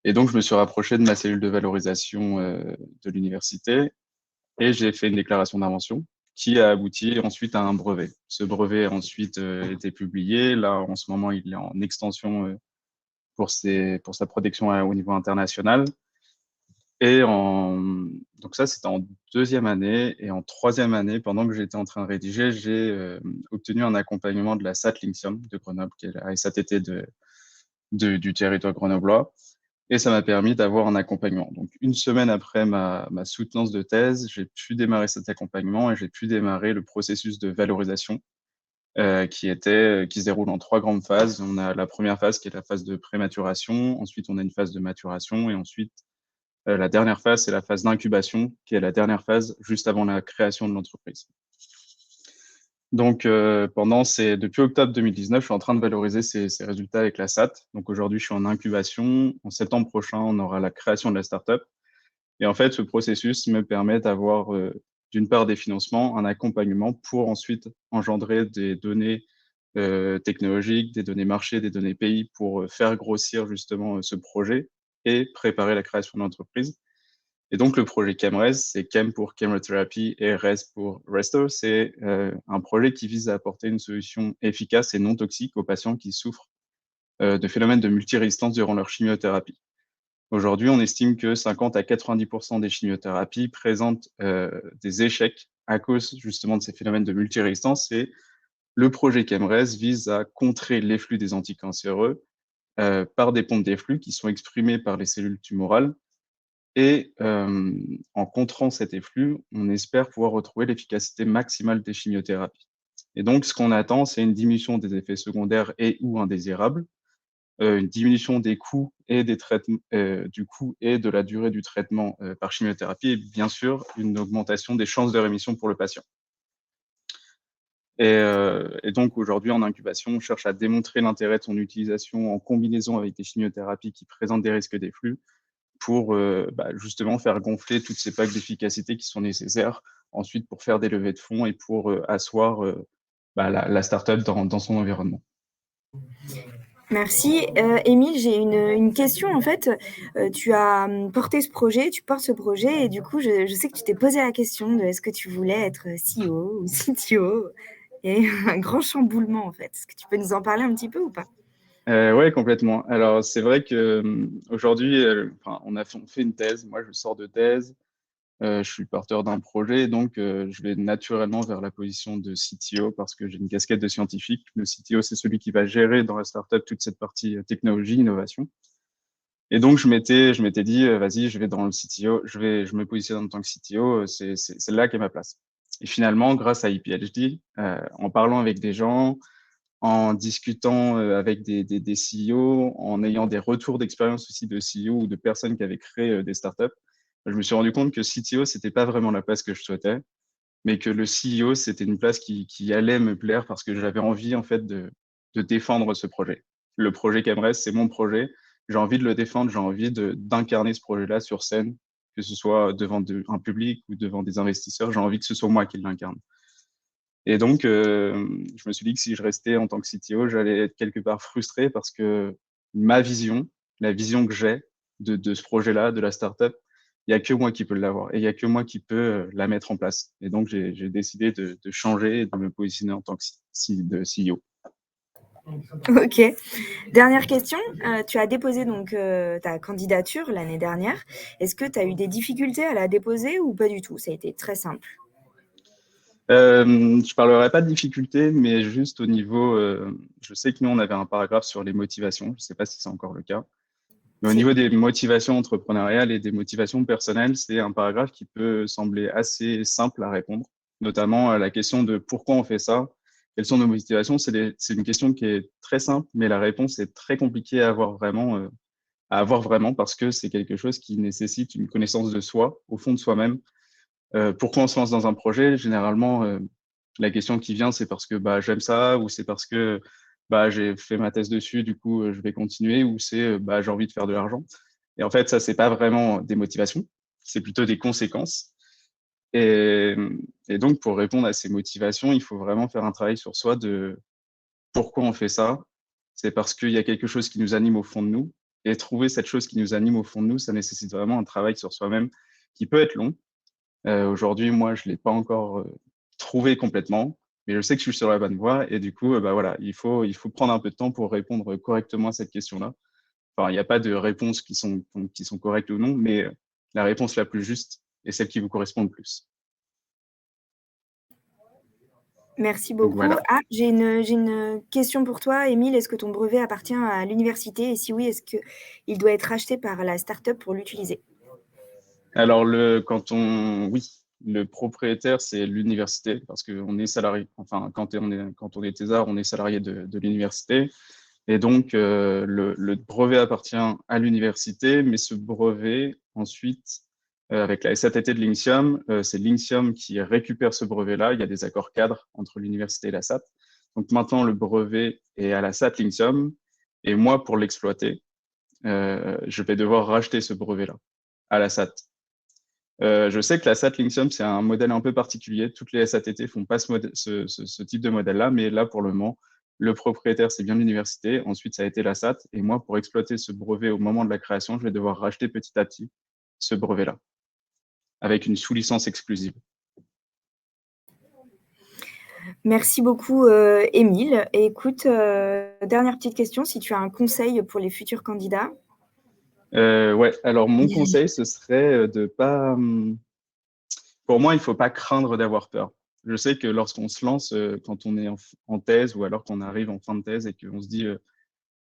Et donc, je me suis rapproché de ma cellule de valorisation de l'université et j'ai fait une déclaration d'invention qui a abouti ensuite à un brevet. Ce brevet a ensuite été publié. Là, en ce moment, il est en extension pour sa protection au niveau international. Et donc ça, c'était en deuxième année. Et en troisième année, pendant que j'étais en train de rédiger, j'ai obtenu un accompagnement de la SAT Linxium de Grenoble, qui est la SATT du territoire grenoblois. Et ça m'a permis d'avoir un accompagnement. Donc, une semaine après ma soutenance de thèse, j'ai pu démarrer cet accompagnement et j'ai pu démarrer le processus de valorisation qui se déroule en 3 grandes phases. On a la première phase qui est la phase de prématuration, ensuite on a une phase de maturation et ensuite la dernière phase, c'est la phase d'incubation, qui est la dernière phase juste avant la création de l'entreprise. Donc, depuis octobre 2019, je suis en train de valoriser ces résultats avec la SAT. Donc, aujourd'hui, je suis en incubation. En septembre prochain, on aura la création de la startup. Et en fait, ce processus me permet d'avoir, d'une part, des financements, un accompagnement pour ensuite engendrer des données technologiques, des données marchés, des données pays pour faire grossir justement ce projet et préparer la création de l'entreprise. Et donc, le projet ChemRes, c'est Chem pour Chemothérapie et Res pour Restore. C'est un projet qui vise à apporter une solution efficace et non toxique aux patients qui souffrent de phénomènes de multirésistance durant leur chimiothérapie. Aujourd'hui, on estime que 50 à 90% des chimiothérapies présentent des échecs à cause justement de ces phénomènes de multirésistance. Et le projet ChemRes vise à contrer l'efflux des anticancéreux par des pompes d'efflux qui sont exprimées par les cellules tumorales. Et en contrant cet efflux, on espère pouvoir retrouver l'efficacité maximale des chimiothérapies. Et donc, ce qu'on attend, c'est une diminution des effets secondaires et ou indésirables, une diminution des coûts et des traitements, du coût et de la durée du traitement par chimiothérapie, et bien sûr, une augmentation des chances de rémission pour le patient. Et donc, aujourd'hui, en incubation, on cherche à démontrer l'intérêt de son utilisation en combinaison avec des chimiothérapies qui présentent des risques d'efflux, pour justement faire gonfler toutes ces packs d'efficacité qui sont nécessaires ensuite pour faire des levées de fonds et pour asseoir la startup dans son environnement. Merci. Émile, j'ai une question en fait. Tu as porté ce projet, tu portes ce projet et du coup, je sais que tu t'es posé la question de est-ce que tu voulais être CEO ou CTO et un grand chamboulement en fait. Est-ce que tu peux nous en parler un petit peu ou pas? Oui, complètement. Alors, c'est vrai que aujourd'hui, on fait une thèse. Moi, je sors de thèse. Je suis porteur d'un projet, donc je vais naturellement vers la position de CTO parce que j'ai une casquette de scientifique. Le CTO, c'est celui qui va gérer dans la startup toute cette partie technologie, innovation. Et donc, je m'étais dit, vas-y, je vais dans le CTO, je me positionne en tant que CTO, c'est là qu'est ma place. Et finalement, grâce à ePHD, en parlant avec des gens, en discutant avec des CEO, en ayant des retours d'expérience aussi de CEO ou de personnes qui avaient créé des startups, je me suis rendu compte que CTO, c'était pas vraiment la place que je souhaitais, mais que le CEO, c'était une place qui allait me plaire parce que j'avais envie, en fait, de défendre ce projet. Le projet ChemRes, c'est mon projet. J'ai envie de le défendre, j'ai envie d'incarner ce projet-là sur scène, que ce soit devant un public ou devant des investisseurs. J'ai envie que ce soit moi qui l'incarne. Et donc, je me suis dit que si je restais en tant que CTO, j'allais être quelque part frustré parce que ma vision, la vision que j'ai de ce projet-là, de la startup, il n'y a que moi qui peux l'avoir et il n'y a que moi qui peux la mettre en place. Et donc, j'ai décidé de changer et de me positionner en tant que CEO. Ok. Dernière question. Tu as déposé donc ta candidature l'année dernière. Est-ce que tu as eu des difficultés à la déposer ou pas du tout? Ça a été très simple. Je parlerai pas de difficultés, mais juste au niveau, je sais que nous, on avait un paragraphe sur les motivations. Je ne sais pas si c'est encore le cas. Mais au niveau des motivations entrepreneuriales et des motivations personnelles, c'est un paragraphe qui peut sembler assez simple à répondre, notamment à la question de pourquoi on fait ça, quelles sont nos motivations. C'est une question qui est très simple, mais la réponse est très compliquée à avoir vraiment parce que c'est quelque chose qui nécessite une connaissance de soi, au fond de soi-même. Pourquoi on se lance dans un projet? Généralement, la question qui vient, c'est parce que j'aime ça ou c'est parce que j'ai fait ma thèse dessus, du coup, je vais continuer, ou c'est j'ai envie de faire de l'argent. Et en fait, ça, c'est pas vraiment des motivations, c'est plutôt des conséquences. Et, et donc, pour répondre à ces motivations, il faut vraiment faire un travail sur soi de pourquoi on fait ça. C'est parce qu'il y a quelque chose qui nous anime au fond de nous. Et trouver cette chose qui nous anime au fond de nous, ça nécessite vraiment un travail sur soi-même qui peut être long. Aujourd'hui, moi, je l'ai pas encore trouvé complètement, mais je sais que je suis sur la bonne voie et du coup, voilà, il faut prendre un peu de temps pour répondre correctement à cette question-là. Enfin, il n'y a pas de réponses qui sont correctes ou non, mais la réponse la plus juste est celle qui vous correspond le plus. Merci Donc, beaucoup. voilà. Ah, j'ai une question pour toi, Émile. Est-ce que ton brevet appartient à l'université? Et si oui, est-ce qu'il doit être acheté par la start-up pour l'utiliser? Alors, oui, Le propriétaire, c'est l'université, parce qu'on est salarié. Enfin, quand on est thésard, on est salarié de l'université. Et donc, le brevet appartient à l'université, mais ce brevet, ensuite, avec la SATT de l'INSEAM, c'est l'INSEAM qui récupère ce brevet-là. Il y a des accords cadres entre l'université et la SAT. Donc maintenant, le brevet est à la SAT l'INSEAM, et moi, pour l'exploiter, je vais devoir racheter ce brevet-là à la SAT. Je sais que la SAT l'INSEAM, c'est un modèle un peu particulier. Toutes les SATT font pas ce type de modèle-là, mais là, pour le moment, le propriétaire, c'est bien l'université. Ensuite, ça a été la SAT. Et moi, pour exploiter ce brevet au moment de la création, je vais devoir racheter petit à petit ce brevet-là avec une sous-licence exclusive. Merci beaucoup, Émile. Et écoute, dernière petite question, si tu as un conseil pour les futurs candidats. Ouais, alors mon conseil, ce serait de pas... Pour moi, il ne faut pas craindre d'avoir peur. Je sais que lorsqu'on se lance, quand on est en thèse ou alors qu'on arrive en fin de thèse et qu'on se dit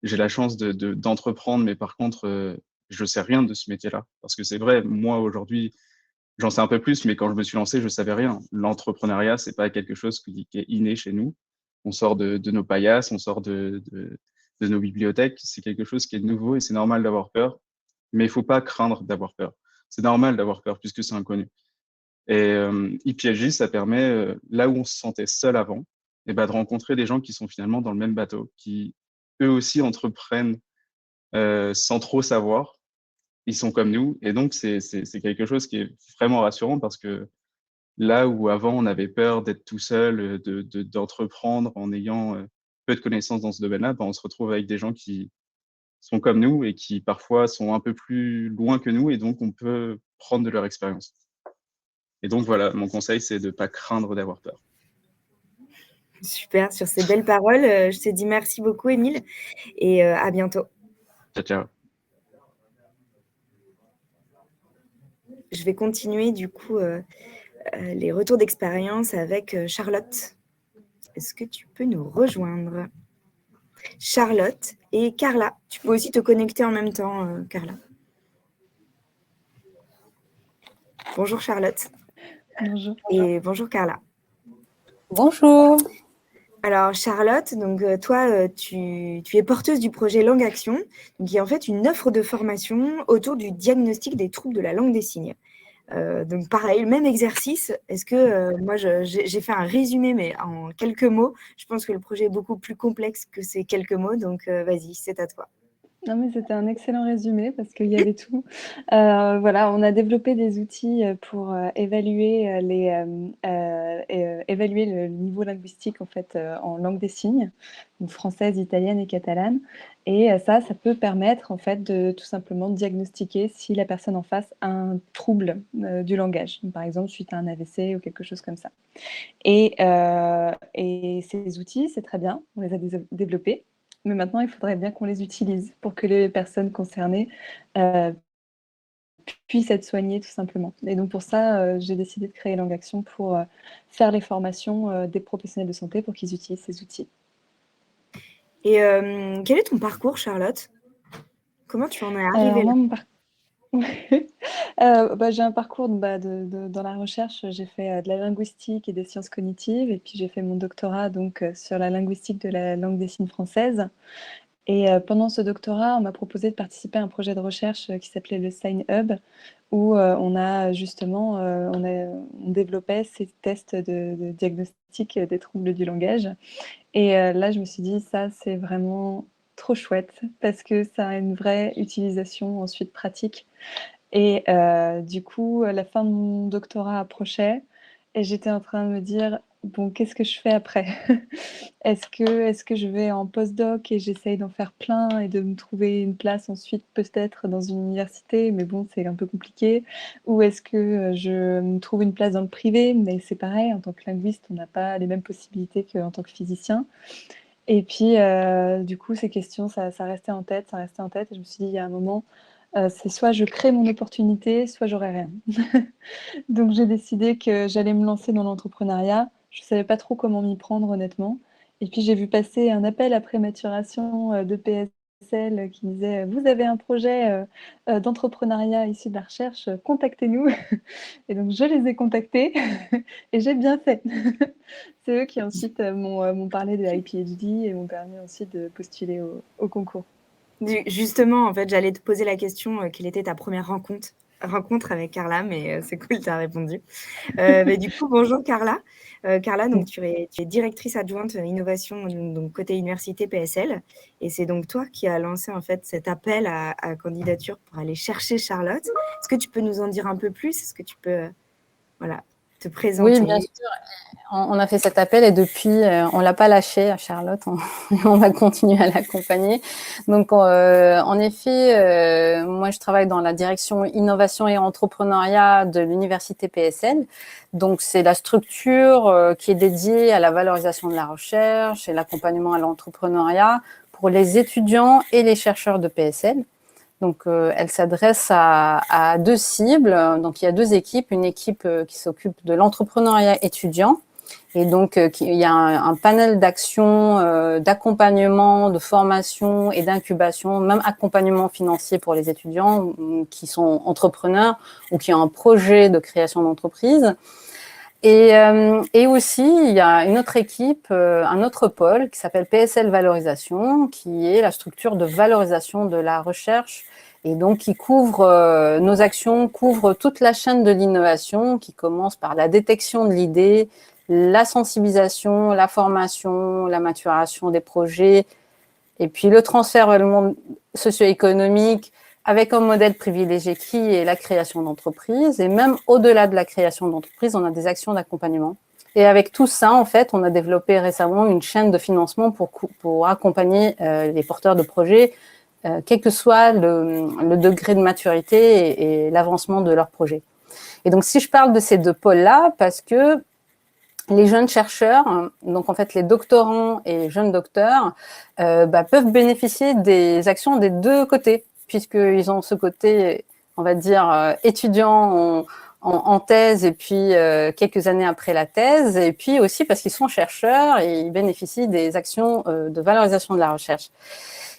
j'ai la chance d'entreprendre, mais par contre, je sais rien de ce métier-là. Parce que c'est vrai, moi aujourd'hui, j'en sais un peu plus, mais quand je me suis lancé, je savais rien. L'entrepreneuriat, c'est pas quelque chose qui est inné chez nous. On sort de nos paillasses, on sort de nos bibliothèques. C'est quelque chose qui est nouveau et c'est normal d'avoir peur. Mais il faut pas craindre d'avoir peur. C'est normal d'avoir peur puisque c'est inconnu. Et ePLJ, ça permet, là où on se sentait seul avant, et ben, de rencontrer des gens qui sont finalement dans le même bateau, qui eux aussi entreprennent sans trop savoir. Ils sont comme nous. Et donc, c'est quelque chose qui est vraiment rassurant parce que là où avant on avait peur d'être tout seul, d'entreprendre en ayant peu de connaissances dans ce domaine-là, ben, on se retrouve avec des gens qui sont comme nous et qui parfois sont un peu plus loin que nous et donc on peut prendre de leur expérience. Et donc voilà, mon conseil, c'est de ne pas craindre d'avoir peur. Super, sur ces belles paroles, je te dis merci beaucoup, Émile, et à bientôt. Ciao, ciao. Je vais continuer du coup les retours d'expérience avec Charlotte. Est-ce que tu peux nous rejoindre? Charlotte et Carla. Tu peux aussi te connecter en même temps, Carla. Bonjour Charlotte. Bonjour. Et bonjour Carla. Bonjour. Alors Charlotte, donc toi, tu es porteuse du projet Langue Action, donc qui est en fait une offre de formation autour du diagnostic des troubles de la langue des signes. Donc pareil, même exercice. Est-ce que moi j'ai fait un résumé mais en quelques mots. Je pense que le projet est beaucoup plus complexe que ces quelques mots, donc vas-y, c'est à toi. Non, mais c'était un excellent résumé parce qu'il y avait tout. Voilà, on a développé des outils pour évaluer évaluer le niveau linguistique en fait en langue des signes, donc française, italienne et catalane. Et ça peut permettre en fait de tout simplement diagnostiquer si la personne en face a un trouble du langage, par exemple suite à un AVC ou quelque chose comme ça. Et ces outils, c'est très bien, on les a développés. Mais maintenant, il faudrait bien qu'on les utilise pour que les personnes concernées puissent être soignées tout simplement. Et donc pour ça, j'ai décidé de créer Langue Action pour faire les formations des professionnels de santé pour qu'ils utilisent ces outils. Et quel est ton parcours, Charlotte? Comment tu en es arrivée là? J'ai un parcours dans la recherche. J'ai fait de la linguistique et des sciences cognitives, et puis j'ai fait mon doctorat donc sur la linguistique de la langue des signes française. Et pendant ce doctorat, on m'a proposé de participer à un projet de recherche qui s'appelait le Sign Hub, où on a justement on développait ces tests de diagnostic des troubles du langage. Et là, je me suis dit, ça, c'est vraiment trop chouette parce que ça a une vraie utilisation ensuite pratique. Et du coup, la fin de mon doctorat approchait et j'étais en train de me dire, bon, qu'est-ce que je fais après? Est-ce que je vais en postdoc et j'essaye d'en faire plein et de me trouver une place ensuite peut-être dans une université, mais bon, c'est un peu compliqué. Ou est-ce que je me trouve une place dans le privé? Mais c'est pareil, en tant que linguiste, on n'a pas les mêmes possibilités qu'en tant que physicien. Et puis, du coup, ces questions, ça restait en tête, ça restait en tête. Et je me suis dit, il y a un moment, c'est soit je crée mon opportunité, soit j'aurai rien. Donc, j'ai décidé que j'allais me lancer dans l'entrepreneuriat. Je ne savais pas trop comment m'y prendre, honnêtement. Et puis, j'ai vu passer un appel à prématuration de celle qui disait vous avez un projet d'entrepreneuriat issu de la recherche, contactez-nous. Et donc je les ai contactés et j'ai bien fait. C'est eux qui ensuite m'ont parlé de iPhD et m'ont permis ensuite de postuler au concours. Justement, en fait, j'allais te poser la question, quelle était ta première rencontre avec Carla, mais c'est cool, tu as répondu. Mais du coup, bonjour Carla. Carla, donc tu es directrice adjointe innovation, donc côté université PSL, et c'est donc toi qui as lancé en fait cet appel à candidature pour aller chercher Charlotte. Est-ce que tu peux nous en dire un peu plus? Est-ce que tu peux te présenter? Oui, bien sûr. On a fait cet appel et depuis, on l'a pas lâché à Charlotte. On va continuer à l'accompagner. Donc, en effet, moi, je travaille dans la direction innovation et entrepreneuriat de l'université PSL. Donc, c'est la structure qui est dédiée à la valorisation de la recherche et l'accompagnement à l'entrepreneuriat pour les étudiants et les chercheurs de PSL. Donc, elle s'adresse à deux cibles. Donc, il y a deux équipes. Une équipe qui s'occupe de l'entrepreneuriat étudiant. Et donc, il y a un panel d'actions, d'accompagnement, de formation et d'incubation, même accompagnement financier pour les étudiants qui sont entrepreneurs ou qui ont un projet de création d'entreprise. Et aussi, il y a une autre équipe, un autre pôle qui s'appelle PSL Valorisation, qui est la structure de valorisation de la recherche et donc qui couvre, nos actions couvrent toute la chaîne de l'innovation qui commence par la détection de l'idée, la sensibilisation, la formation, la maturation des projets et puis le transfert vers le monde socio-économique avec un modèle privilégié qui est la création d'entreprises. Et même au-delà de la création d'entreprises, on a des actions d'accompagnement. Et avec tout ça, en fait, on a développé récemment une chaîne de financement pour accompagner les porteurs de projets, quel que soit le degré de maturité et l'avancement de leur projet. Et donc, si je parle de ces deux pôles-là, parce que les jeunes chercheurs, donc en fait les doctorants et les jeunes docteurs, peuvent bénéficier des actions des deux côtés, puisqu'ils ont ce côté, on va dire, étudiant en thèse et puis quelques années après la thèse, et puis aussi parce qu'ils sont chercheurs et ils bénéficient des actions de valorisation de la recherche.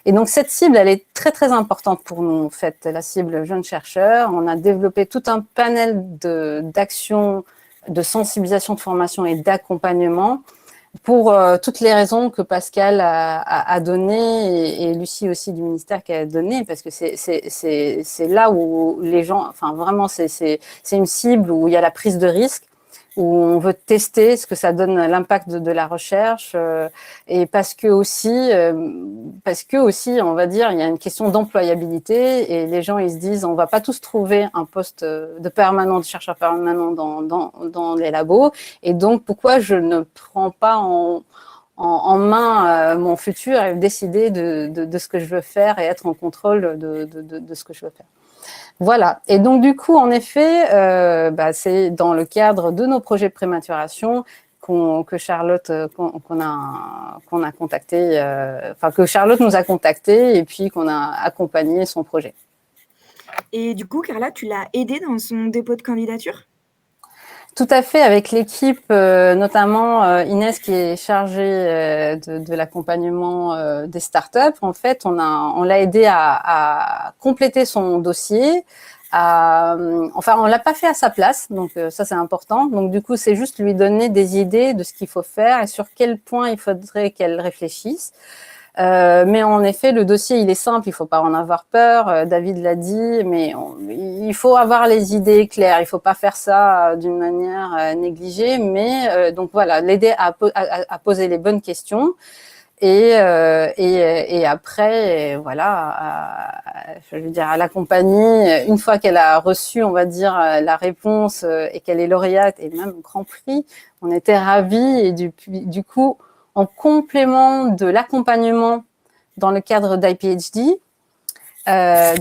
Et donc cette cible, elle est très très importante pour nous, en fait, la cible jeunes chercheurs. On a développé tout un panel d'actions de sensibilisation, de formation et d'accompagnement pour toutes les raisons que Pascal a données et Lucie aussi du ministère qui a donné, parce que c'est là où les gens, enfin vraiment, c'est une cible où il y a la prise de risque, où on veut tester ce que ça donne, l'impact de la recherche, et parce que aussi, on va dire, il y a une question d'employabilité et les gens, ils se disent, on va pas tous trouver un poste de permanent, de chercheur permanent dans les labos, et donc pourquoi je ne prends pas en main mon futur et décider de ce que je veux faire et être en contrôle de ce que je veux faire. Voilà. Et donc, du coup, en effet, c'est dans le cadre de nos projets de prématuration que Charlotte, qu'on a contacté, que Charlotte nous a contacté et puis qu'on a accompagné son projet. Et du coup, Carla, tu l'as aidée dans son dépôt de candidature? Tout à fait, avec l'équipe, notamment Inès qui est chargée de l'accompagnement des startups. En fait, on l'a aidé à compléter son dossier. On l'a pas fait à sa place, donc ça c'est important. Donc du coup, c'est juste lui donner des idées de ce qu'il faut faire et sur quel point il faudrait qu'elle réfléchisse. Mais en effet, le dossier, il est simple, il faut pas en avoir peur. David l'a dit, mais il faut avoir les idées claires. Il faut pas faire ça d'une manière négligée. Mais donc voilà, l'aider à poser les bonnes questions. Et après, voilà, je veux dire, à l'accompagner. Une fois qu'elle a reçu, on va dire, la réponse et qu'elle est lauréate et même Grand Prix, on était ravis. Et du coup, en complément de l'accompagnement dans le cadre d'iPhD,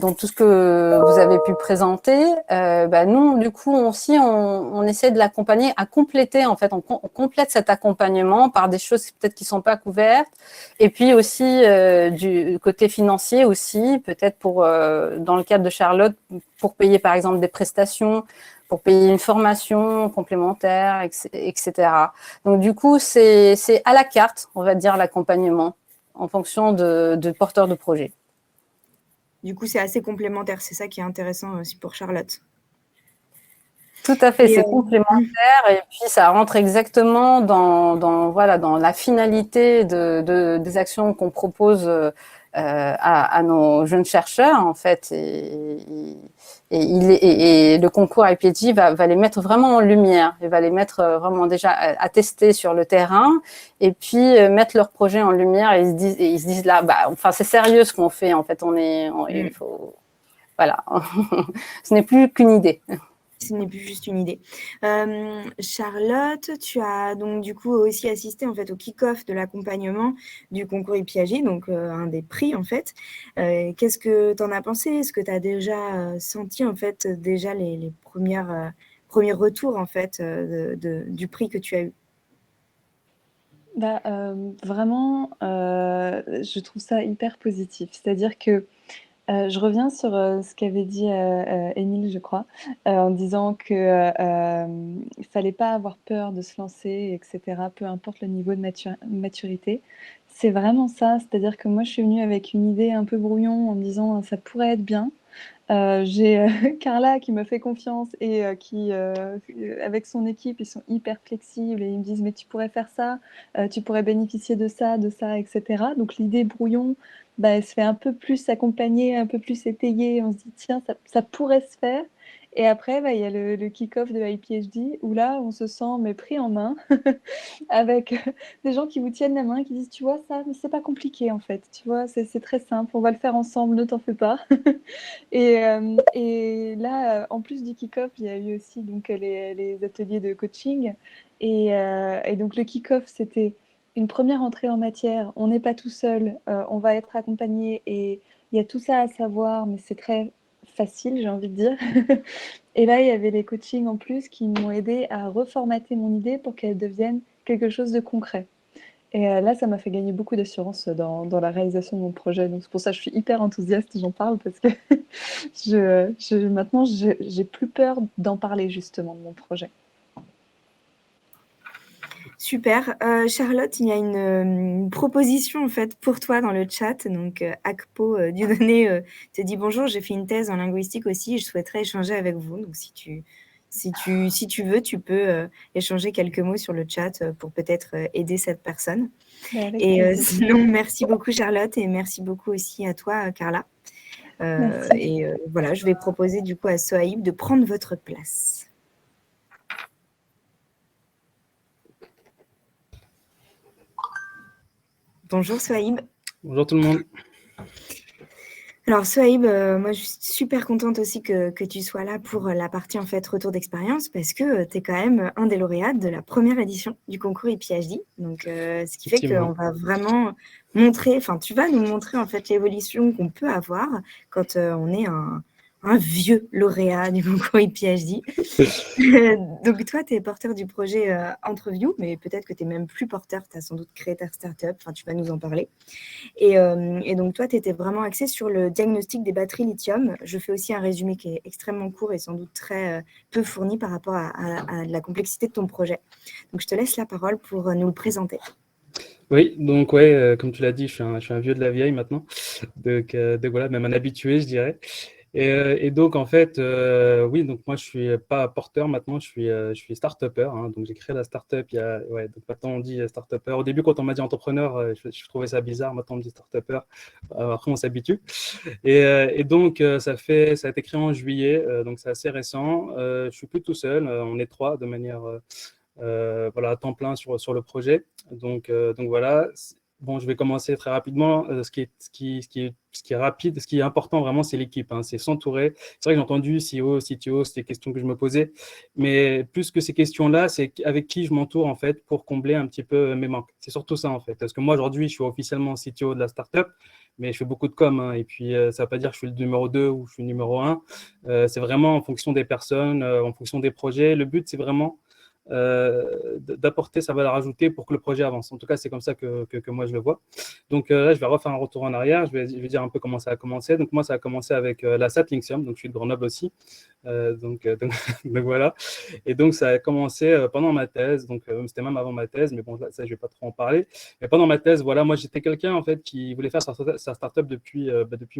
donc tout ce que vous avez pu présenter, nous, du coup, aussi, on essaie de l'accompagner à compléter, en fait, on complète cet accompagnement par des choses peut-être qui sont pas couvertes, et puis aussi du côté financier aussi, peut-être dans le cadre de Charlotte, pour payer par exemple des prestations, pour payer une formation complémentaire, etc. Donc du coup, c'est à la carte, on va dire, l'accompagnement en fonction de porteurs de projet. Du coup, c'est assez complémentaire. C'est ça qui est intéressant aussi pour Charlotte. Tout à fait, Et, c'est complémentaire et puis ça rentre exactement dans la finalité des actions qu'on propose à nos jeunes chercheurs en fait et le concours IPG va les mettre vraiment en lumière, il va les mettre vraiment déjà à tester sur le terrain et puis mettre leur projet en lumière et ils se disent là enfin c'est sérieux ce qu'on fait en fait il faut voilà ce n'est plus qu'une idée. Ce n'est plus juste une idée. Charlotte, tu as donc du coup aussi assisté en fait au kick-off de l'accompagnement du concours IPAG, donc un des prix en fait. Qu'est-ce que tu en as pensé? Est-ce que tu as déjà senti en fait déjà les premiers retours en fait du prix que tu as eu? Vraiment, je trouve ça hyper positif. C'est-à-dire que je reviens sur ce qu'avait dit Émile, je crois, en disant qu'il ne fallait pas avoir peur de se lancer, etc., peu importe le niveau de maturité. C'est vraiment ça, c'est-à-dire que moi, je suis venue avec une idée un peu brouillon en me disant ça pourrait être bien. J'ai Carla qui me fait confiance et qui, avec son équipe, ils sont hyper flexibles et ils me disent mais tu pourrais faire ça, tu pourrais bénéficier de ça, etc. Donc l'idée brouillon, elle se fait un peu plus accompagner, un peu plus étayer. On se dit tiens, ça pourrait se faire. Et après, il y a le kick-off de IPHD où là, on se sent mais pris en main avec des gens qui vous tiennent la main, qui disent tu vois ça, mais c'est pas compliqué en fait, tu vois, c'est très simple, on va le faire ensemble, ne t'en fais pas. Et là, en plus du kick-off, il y a eu aussi donc, les ateliers de coaching. Et donc, le kick-off, c'était une première entrée en matière. On n'est pas tout seul, on va être accompagné. Et il y a tout ça à savoir, mais c'est très facile, j'ai envie de dire. Et là, il y avait les coachings en plus qui m'ont aidé à reformater mon idée pour qu'elle devienne quelque chose de concret. Et là, ça m'a fait gagner beaucoup d'assurance dans la réalisation de mon projet. Donc, c'est pour ça que je suis hyper enthousiaste, j'en parle parce que maintenant, j'ai plus peur d'en parler justement de mon projet. Super. Charlotte, il y a une proposition en fait pour toi dans le chat. Donc, Akpo Dieudonné te dit bonjour, j'ai fait une thèse en linguistique aussi et je souhaiterais échanger avec vous. Donc, si tu veux, tu peux échanger quelques mots sur le chat pour peut-être aider cette personne. Et sinon, merci beaucoup Charlotte et merci beaucoup aussi à toi Carla. Et voilà, je vais proposer du coup à Sohaib de prendre votre place. Bonjour Sohaib. Bonjour tout le monde. Alors Sohaib, moi je suis super contente aussi que tu sois là pour la partie en fait retour d'expérience parce que tu es quand même un des lauréats de la première édition du concours IPHD. Donc ce qui fait qu'on va vraiment montrer, enfin tu vas nous montrer en fait l'évolution qu'on peut avoir quand on est un vieux lauréat du concours IPHD. Donc toi, tu es porteur du projet Entreview, mais peut-être que tu n'es même plus porteur, tu as sans doute créé ta startup, enfin tu vas nous en parler. Et donc toi, tu étais vraiment axé sur le diagnostic des batteries lithium. Je fais aussi un résumé qui est extrêmement court et sans doute très peu fourni par rapport à la complexité de ton projet. Donc je te laisse la parole pour nous le présenter. Oui, donc comme tu l'as dit, je suis un vieux de la vieille maintenant, donc voilà, même un habitué, je dirais. Et donc en fait, oui, donc moi je suis pas porteur maintenant, je suis start-upper. Hein, donc j'ai créé la start-up donc maintenant on dit start-upper. Au début quand on m'a dit entrepreneur, je trouvais ça bizarre. Maintenant on me dit start-upper. Après on s'habitue. Et donc ça a été créé en juillet, donc c'est assez récent. Je suis plus tout seul, on est 3 de manière voilà, à temps plein sur le projet. Donc voilà. Bon, je vais commencer très rapidement. Ce qui est rapide, ce qui est important vraiment, c'est l'équipe. Hein, c'est s'entourer. C'est vrai que j'ai entendu CEO, CTO, c'est des questions que je me posais. Mais plus que ces questions-là, c'est avec qui je m'entoure en fait pour combler un petit peu mes manques. C'est surtout ça en fait. Parce que moi aujourd'hui, je suis officiellement CTO de la startup, mais je fais beaucoup de com. Hein, et puis ça ne veut pas dire que je suis le numéro 2 ou je suis le numéro 1. C'est vraiment en fonction des personnes, en fonction des projets. Le but, c'est vraiment d'apporter sa valeur ajoutée pour que le projet avance. En tout cas, c'est comme ça que moi je le vois. Donc là, je vais refaire un retour en arrière. Je vais dire un peu comment ça a commencé. Donc moi, ça a commencé avec la SAT Linxium. Donc je suis de Grenoble aussi. Donc voilà. Et donc ça a commencé pendant ma thèse. Donc c'était même avant ma thèse, mais bon, ça je vais pas trop en parler. Mais pendant ma thèse, voilà, moi j'étais quelqu'un en fait qui voulait faire sa startup depuis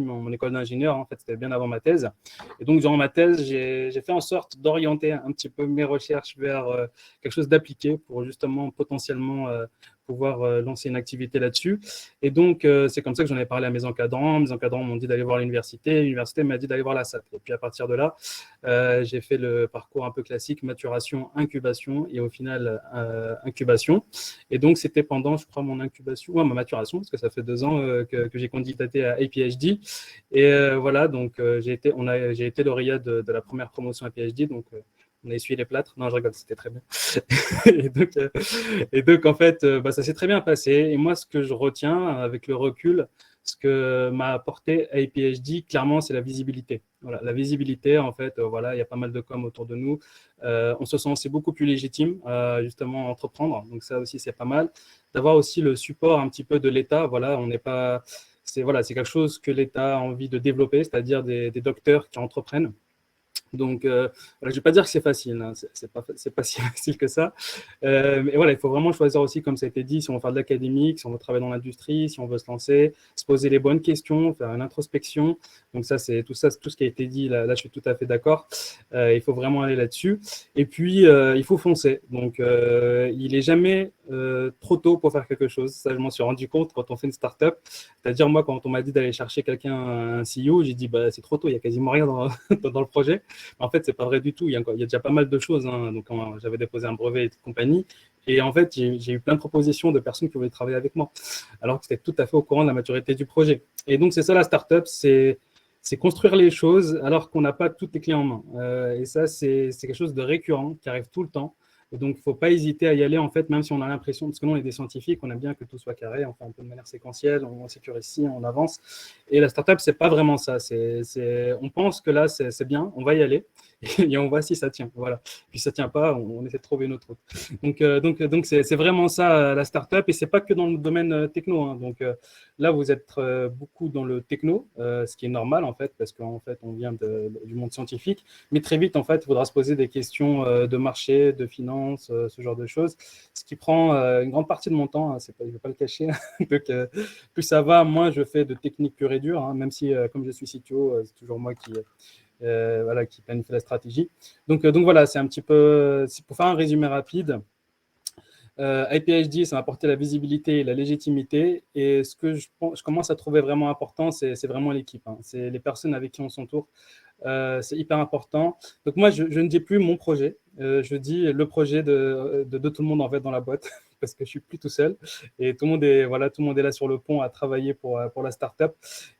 mon école d'ingénieur. En fait, c'était bien avant ma thèse. Et donc durant ma thèse, j'ai fait en sorte d'orienter un petit peu mes recherches vers quelque chose d'appliqué pour justement potentiellement pouvoir lancer une activité là-dessus. Et donc, c'est comme ça que j'en ai parlé à mes encadrants. Mes encadrants m'ont dit d'aller voir l'université. L'université m'a dit d'aller voir la SAT. Et puis, à partir de là, j'ai fait le parcours un peu classique, maturation, incubation et au final, incubation. Et donc, c'était pendant, je crois, mon incubation, ma maturation, parce que ça fait 2 ans que j'ai candidaté à APHD. Et voilà, donc j'ai été lauréat de la première promotion à PhD. Donc, on a essuyé les plâtres. Non, je rigole, c'était très bien. et donc, en fait, ça s'est très bien passé. Et moi, ce que je retiens avec le recul, ce que m'a apporté APHD, clairement, c'est la visibilité. Voilà, la visibilité, en fait, voilà, il y a pas mal de com autour de nous. On se sent aussi beaucoup plus légitime, justement, à entreprendre. Donc, ça aussi, c'est pas mal. D'avoir aussi le support un petit peu de l'État. Voilà, on n'est pas... C'est quelque chose que l'État a envie de développer, c'est-à-dire des docteurs qui entreprennent. Donc, voilà, je ne vais pas dire que c'est facile, hein, c'est pas si facile que ça. Mais voilà, il faut vraiment choisir aussi, comme ça a été dit, si on veut faire de l'académique, si on veut travailler dans l'industrie, si on veut se lancer, se poser les bonnes questions, faire une introspection. Donc ça, tout ce qui a été dit, là je suis tout à fait d'accord. Il faut vraiment aller là-dessus. Et puis, il faut foncer. Donc, il n'est jamais trop tôt pour faire quelque chose. Ça, je m'en suis rendu compte quand on fait une start-up. C'est-à-dire, moi, quand on m'a dit d'aller chercher quelqu'un, un CEO, j'ai dit, c'est trop tôt, il n'y a quasiment rien dans le projet. En fait, c'est pas vrai du tout. Il y a déjà pas mal de choses. Hein. Donc, j'avais déposé un brevet et compagnie. Et en fait, j'ai eu plein de propositions de personnes qui voulaient travailler avec moi, alors que c'était tout à fait au courant de la maturité du projet. Et donc, c'est ça la startup, c'est construire les choses alors qu'on n'a pas toutes les clés en main. Et ça, c'est quelque chose de récurrent qui arrive tout le temps. Et donc, il ne faut pas hésiter à y aller, en fait, même si on a l'impression, parce que nous, on est des scientifiques, on aime bien que tout soit carré, on fait un peu de manière séquentielle, on sécurise ici, on avance. Et la startup, ce n'est pas vraiment ça. On pense que là, c'est bien, on va y aller, et on voit si ça tient. Voilà. Puis ça ne tient pas, on essaie de trouver une autre route. Donc c'est vraiment ça, la startup, et ce n'est pas que dans le domaine techno. Hein. Donc là, vous êtes beaucoup dans le techno, ce qui est normal, en fait, parce qu'en fait, on vient du monde scientifique. Mais très vite, en fait, il faudra se poser des questions de marché, de finance, ce genre de choses, ce qui prend une grande partie de mon temps, hein, je ne vais pas le cacher. Donc, plus ça va, moins je fais de technique pure et dure, hein, même si, comme je suis CTO, c'est toujours moi qui planifie la stratégie. Donc voilà, c'est un petit peu, pour faire un résumé rapide. IPHD, ça m'a apporté la visibilité et la légitimité. Et ce que je commence à trouver vraiment important, c'est vraiment l'équipe. Hein. C'est les personnes avec qui on s'entoure. C'est hyper important. Donc moi, je ne dis plus mon projet. Je dis le projet de tout le monde en fait dans la boîte parce que je suis plus tout seul et tout le monde est là sur le pont à travailler pour la startup.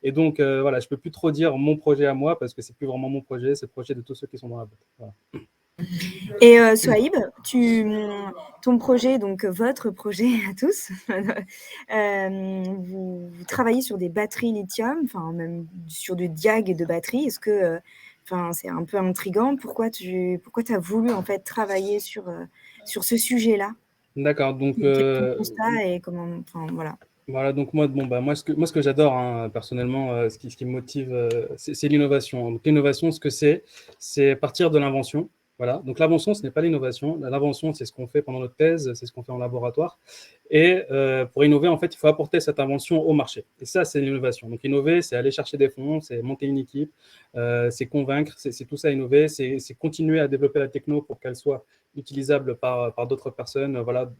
Et donc voilà, je peux plus trop dire mon projet à moi parce que c'est plus vraiment mon projet, c'est le projet de tous ceux qui sont dans la boîte. Voilà. Et Sohaib, ton projet, donc votre projet à tous, vous travaillez sur des batteries lithium, enfin même sur du diag de batterie. Est-ce que, c'est un peu intriguant. Pourquoi tu as voulu en fait travailler sur ce sujet-là? D'accord. Donc quel est ton constat et comment, voilà. Voilà, donc moi ce que j'adore, hein, personnellement, ce qui me motive, c'est l'innovation. Donc l'innovation, ce que c'est partir de l'invention. Voilà. Donc l'invention, ce n'est pas l'innovation. L'invention, c'est ce qu'on fait pendant notre thèse, c'est ce qu'on fait en laboratoire. Et pour innover, en fait, il faut apporter cette invention au marché. Et ça, c'est l'innovation. Donc innover, c'est aller chercher des fonds, c'est monter une équipe, c'est convaincre, c'est tout ça innover, c'est continuer à développer la techno pour qu'elle soit utilisable par d'autres personnes, voilà,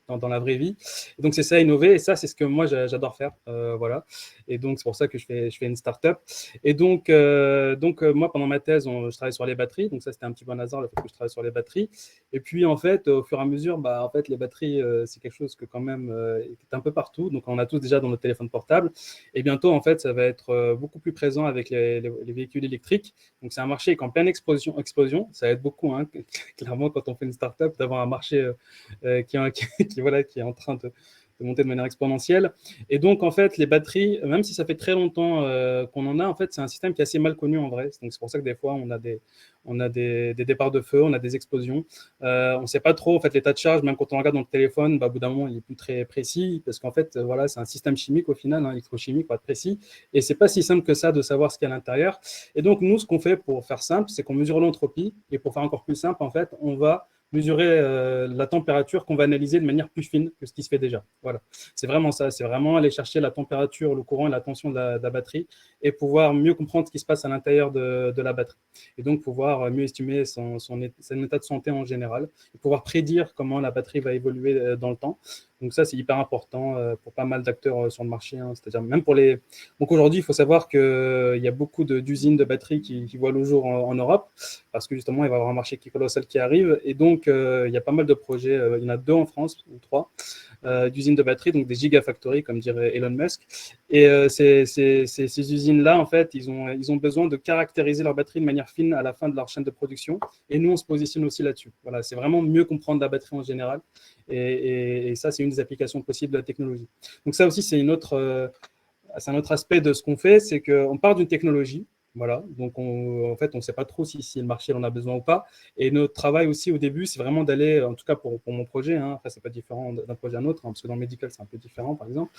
dans la vraie vie. Et donc c'est ça, innover, et ça c'est ce que moi j'adore faire, voilà. Et donc c'est pour ça que je fais une start-up. Et donc moi pendant ma thèse, je travaillais sur les batteries, donc ça c'était un petit peu un hasard le fait que je travaille sur les batteries. Et puis en fait au fur et à mesure, en fait les batteries c'est quelque chose que quand même est un peu partout, donc on a tous déjà dans nos téléphones portables. Et bientôt en fait ça va être beaucoup plus présent avec les véhicules électriques. Donc c'est un marché qui est en pleine explosion, ça aide beaucoup, hein, clairement quand on fait une start-up d'avoir un marché qui est en train monter de manière exponentielle. Et donc, en fait, les batteries, même si ça fait très longtemps qu'on en a, en fait, c'est un système qui est assez mal connu en vrai. Donc, c'est pour ça que des fois, on a des départs de feu, on a des explosions. On ne sait pas trop, en fait, l'état de charge, même quand on regarde dans le téléphone, bah, au bout d'un moment, il n'est plus très précis, parce qu'en fait, voilà, c'est un système chimique au final, hein, électrochimique, pour être précis, et c'est pas si simple que ça de savoir ce qu'il y a à l'intérieur. Et donc, nous, ce qu'on fait pour faire simple, c'est qu'on mesure l'entropie, et pour faire encore plus simple, en fait, on va mesurer la température qu'on va analyser de manière plus fine que ce qui se fait déjà. Voilà, c'est vraiment ça, c'est vraiment aller chercher la température, le courant et la tension de la batterie, et pouvoir mieux comprendre ce qui se passe à l'intérieur de la batterie. Et donc, pouvoir mieux estimer son état de santé en général, et pouvoir prédire comment la batterie va évoluer dans le temps. Donc ça, c'est hyper important pour pas mal d'acteurs sur le marché. Hein. C'est-à-dire même pour les... Donc aujourd'hui, il faut savoir qu'il y a beaucoup d'usines de batteries qui voient le jour en Europe, parce que justement, il va y avoir un marché qui est colossal qui arrive. Et donc, il y a pas mal de projets. Il y en a 2 en France, ou 3, d'usines de batteries, donc des gigafactories, comme dirait Elon Musk. Et ces usines-là, en fait, ils ont besoin de caractériser leur batterie de manière fine à la fin de leur chaîne de production. Et nous, on se positionne aussi là-dessus. Voilà, c'est vraiment mieux comprendre la batterie en général. Et ça, c'est une des applications possibles de la technologie. Donc ça aussi, c'est un autre aspect de ce qu'on fait, c'est qu'on part d'une technologie. Voilà, donc en fait, on ne sait pas trop si le marché en a besoin ou pas. Et notre travail aussi au début, c'est vraiment d'aller, en tout cas pour mon projet, hein, après, c'est pas différent d'un projet à un autre, hein, parce que dans le médical, c'est un peu différent, par exemple.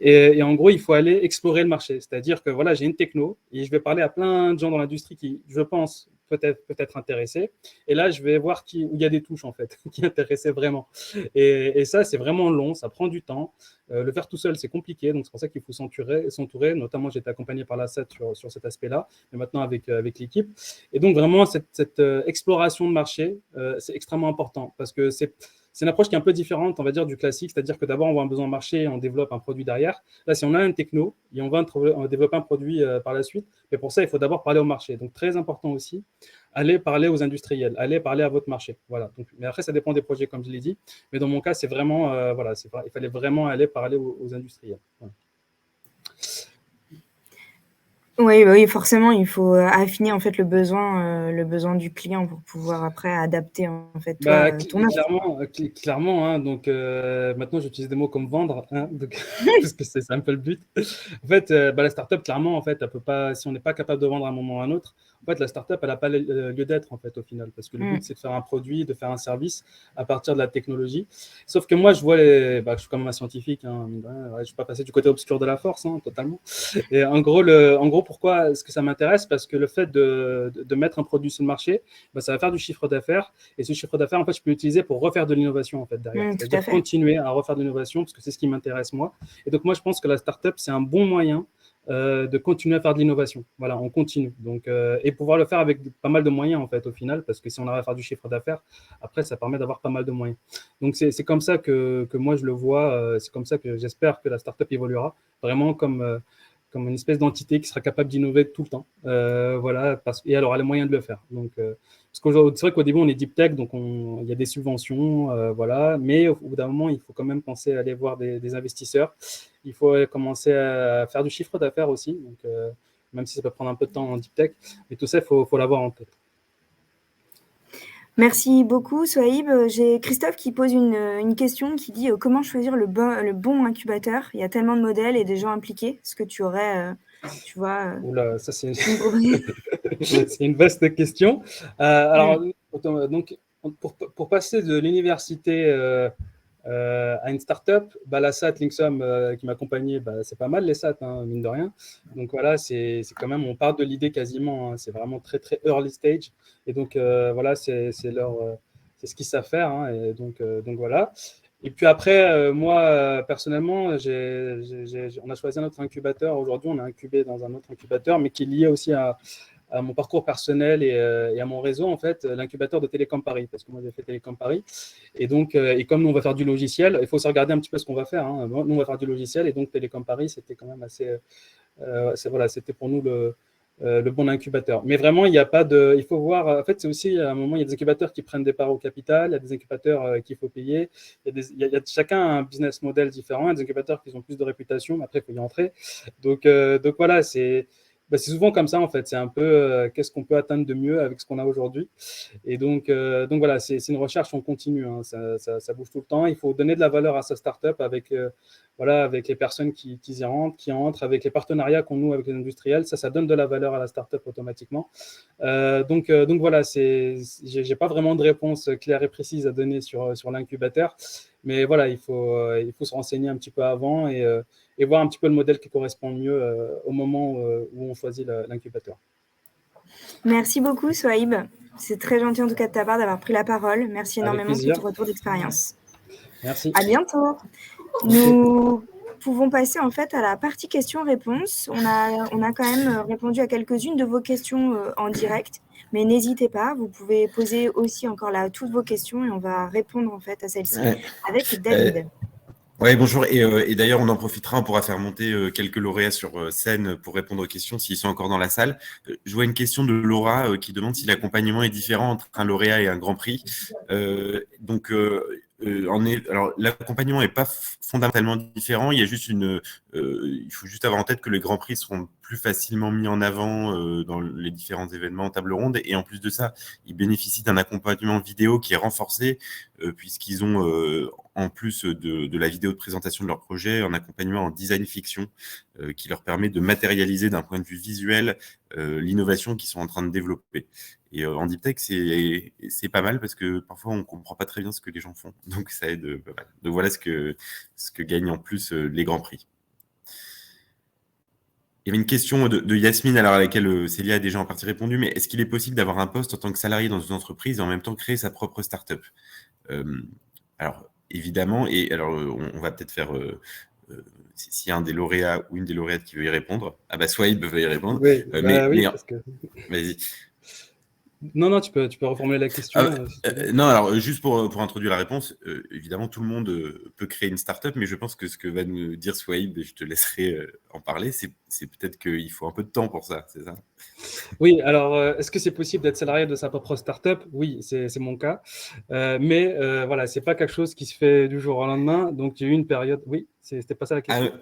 Et en gros, il faut aller explorer le marché. C'est-à-dire que voilà, j'ai une techno et je vais parler à plein de gens dans l'industrie qui, je pense, peut-être intéressés. Et là, je vais voir où il y a des touches, en fait, qui intéressaient vraiment. Et ça, c'est vraiment long, ça prend du temps. Le faire tout seul, c'est compliqué, donc c'est pour ça qu'il faut s'entourer. Notamment, j'ai été accompagné par l'ASSET sur cet aspect-là, mais maintenant avec l'équipe. Et donc, vraiment, cette exploration de marché, c'est extrêmement important parce que c'est une approche qui est un peu différente, on va dire, du classique, c'est-à-dire que d'abord, on voit un besoin de marché et on développe un produit derrière. Là, si on a une techno et on va développer un produit par la suite, mais pour ça, il faut d'abord parler au marché. Donc, très important aussi, allez parler aux industriels, allez parler à votre marché. Voilà. Donc, mais après, ça dépend des projets, comme je l'ai dit. Mais dans mon cas, c'est vraiment, voilà, il fallait vraiment aller parler aux industriels. Voilà. Oui, forcément, il faut affiner en fait le besoin du client pour pouvoir après adapter en fait toi ton offre. Clairement, hein, donc maintenant j'utilise des mots comme vendre, hein, donc, parce que c'est un peu le but. En fait, la startup, clairement, en fait, elle peut pas, si on n'est pas capable de vendre à un moment ou à un autre, en fait, la startup, elle n'a pas lieu d'être en fait au final, parce que le but c'est de faire un produit, de faire un service à partir de la technologie. Sauf que moi, je vois je suis quand même un scientifique, hein, je ne suis pas passé du côté obscur de la force, hein, totalement. Et en gros, pourquoi est-ce que ça m'intéresse? Parce que le fait de mettre un produit sur le marché, ça va faire du chiffre d'affaires. Et ce chiffre d'affaires, en fait, je peux l'utiliser pour refaire de l'innovation en fait, derrière. C'est-à-dire continuer à refaire de l'innovation, parce que c'est ce qui m'intéresse moi. Et donc, moi, je pense que la startup, c'est un bon moyen de continuer à faire de l'innovation. Voilà, on continue. Donc, et pouvoir le faire avec pas mal de moyens, en fait, au final, parce que si on arrive à faire du chiffre d'affaires, après, ça permet d'avoir pas mal de moyens. Donc, c'est comme ça que moi, je le vois. C'est comme ça que j'espère que la startup évoluera, vraiment comme une espèce d'entité qui sera capable d'innover tout le temps. Voilà, et elle aura les moyens de le faire. Donc, parce qu'aujourd'hui, c'est vrai qu'au début, on est deep tech, donc il y a des subventions, voilà, mais au bout d'un moment, il faut quand même penser à aller voir des investisseurs. Il faut commencer à faire du chiffre d'affaires aussi, donc, même si ça peut prendre un peu de temps en deep tech, mais tout ça, il faut l'avoir en tête. Merci beaucoup, Sohaib. J'ai Christophe qui pose une question qui dit comment choisir le bon incubateur? Il y a tellement de modèles et des gens impliqués. Est-ce que tu aurais, tu vois… Oula, ça c'est une vaste question. Alors, donc, pour passer de l'université à une start-up, la SAT, Linksum qui m'accompagnait, c'est pas mal les SAT, hein, mine de rien. Donc voilà, c'est quand même, on part de l'idée quasiment, hein, c'est vraiment très très early stage. Et donc voilà, c'est ce qu'ils savent faire. Hein, et donc voilà. Et puis après, moi, personnellement, on a choisi un autre incubateur. Aujourd'hui, on est incubé dans un autre incubateur, mais qui est lié aussi à mon parcours personnel et à mon réseau, en fait, l'incubateur de Télécom Paris, parce que moi, j'ai fait Télécom Paris. Et donc, et comme nous, on va faire du logiciel, il faut se regarder un petit peu ce qu'on va faire. Hein. Nous, on va faire du logiciel, et donc Télécom Paris, c'était quand même assez… voilà, c'était pour nous le bon incubateur. Mais vraiment, il n'y a pas de… Il faut voir… En fait, c'est aussi, à un moment, il y a des incubateurs qui prennent des parts au capital, il y a des incubateurs qu'il faut payer. Il y a chacun un business model différent. Il y a des incubateurs qui ont plus de réputation, mais après, il faut y entrer. Donc voilà, c'est souvent comme ça en fait. C'est un peu qu'est-ce qu'on peut atteindre de mieux avec ce qu'on a aujourd'hui. Et donc voilà, c'est une recherche en continu. Hein. Ça bouge tout le temps. Il faut donner de la valeur à sa startup avec avec les personnes qui y entrent, avec les partenariats qu'on noue avec les industriels. Ça donne de la valeur à la startup automatiquement. Donc voilà, j'ai pas vraiment de réponse claire et précise à donner sur l'incubateur. Mais voilà, il faut se renseigner un petit peu avant et voir un petit peu le modèle qui correspond mieux au moment où on choisit l'incubateur. Merci beaucoup, Souhaib. C'est très gentil en tout cas de ta part d'avoir pris la parole. Merci énormément pour ton retour d'expérience. Merci. À bientôt. Nous pouvons passer en fait à la partie questions-réponses. On a quand même répondu à quelques-unes de vos questions en direct, mais n'hésitez pas, vous pouvez poser aussi encore là toutes vos questions et on va répondre en fait à celles-ci avec David. Oui, bonjour. Et d'ailleurs, on en profitera, on pourra faire monter quelques lauréats sur scène pour répondre aux questions s'ils sont encore dans la salle. Je vois une question de Laura qui demande si l'accompagnement est différent entre un lauréat et un grand prix. Alors, l'accompagnement n'est pas fondamentalement différent. Il y a juste il faut juste avoir en tête que les grands prix seront plus facilement mis en avant dans les différents événements en table ronde. Et en plus de ça, ils bénéficient d'un accompagnement vidéo qui est renforcé puisqu'ils ont, en plus de la vidéo de présentation de leur projet, un accompagnement en design fiction qui leur permet de matérialiser d'un point de vue visuel l'innovation qu'ils sont en train de développer. Et en deep tech, c'est pas mal parce que parfois, on ne comprend pas très bien ce que les gens font. Donc, ça aide pas mal. Donc, voilà ce que gagnent en plus les grands prix. Il y avait une question de Yasmine, alors à laquelle Célia a déjà en partie répondu, mais est-ce qu'il est possible d'avoir un poste en tant que salarié dans une entreprise et en même temps créer sa propre start-up? Alors, évidemment, et alors on va peut-être faire... s'il y a un des lauréats ou une des lauréates qui veut y répondre, Souhaib veut y répondre. Oui, parce que... Vas-y. Non, tu peux reformuler la question. Non, alors juste pour introduire la réponse, évidemment, tout le monde peut créer une startup, mais je pense que ce que va nous dire Souhaib, et je te laisserai en parler, c'est peut-être qu'il faut un peu de temps pour ça, c'est ça? Oui, alors, est-ce que c'est possible d'être salarié de sa propre startup? Oui, c'est mon cas. Mais voilà, c'est pas quelque chose qui se fait du jour au lendemain. Donc, il y a eu une période. Oui, c'était pas ça la question.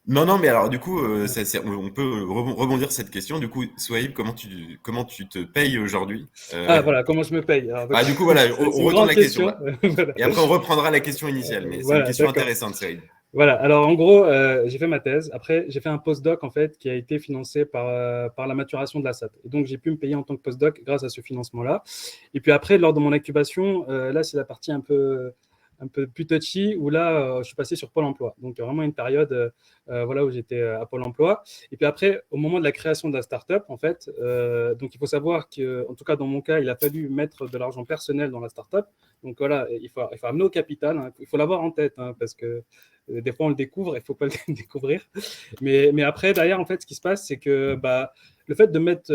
Non, mais alors du coup, on peut rebondir sur cette question. Du coup, Souhaib, comment tu te payes aujourd'hui? Voilà, comment je me paye? Alors, donc, du coup, voilà, on retourne la question. Voilà. Et après, on reprendra la question initiale. Mais c'est une question intéressante, Souhaib. Voilà, alors en gros, j'ai fait ma thèse. Après, j'ai fait un postdoc en fait qui a été financé par la maturation de la SAT. Et donc, j'ai pu me payer en tant que postdoc grâce à ce financement-là. Et puis après, lors de mon incubation, là, c'est la partie un peu plus touchy, où là, je suis passé sur Pôle emploi. Donc, vraiment une période où j'étais à Pôle emploi. Et puis après, au moment de la création de la startup, en fait, donc il faut savoir qu'en tout cas, dans mon cas, il a fallu mettre de l'argent personnel dans la startup. Donc voilà, il faut amener au capital. Hein. Il faut l'avoir en tête, hein, parce que des fois, on le découvre, il ne faut pas le découvrir. Mais après, derrière, en fait, ce qui se passe, c'est que le fait de mettre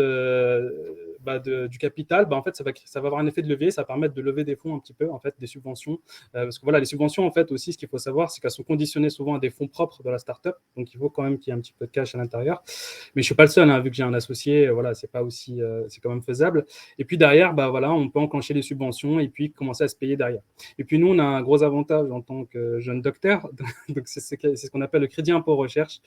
du capital, en fait, ça va avoir un effet de levier, ça va permettre de lever des fonds un petit peu, en fait, des subventions. Parce que voilà, les subventions, en fait, aussi, ce qu'il faut savoir, c'est qu'elles sont conditionnées souvent à des fonds propres de la startup. Donc, il faut quand même qu'il y ait un petit peu de cash à l'intérieur. Mais je ne suis pas le seul, hein, vu que j'ai un associé, voilà, c'est pas aussi, c'est quand même faisable. Et puis derrière, on peut enclencher les subventions et puis commencer à se payer derrière. Et puis nous, on a un gros avantage en tant que jeune docteur. Donc, c'est ce qu'on appelle le crédit impôt recherche.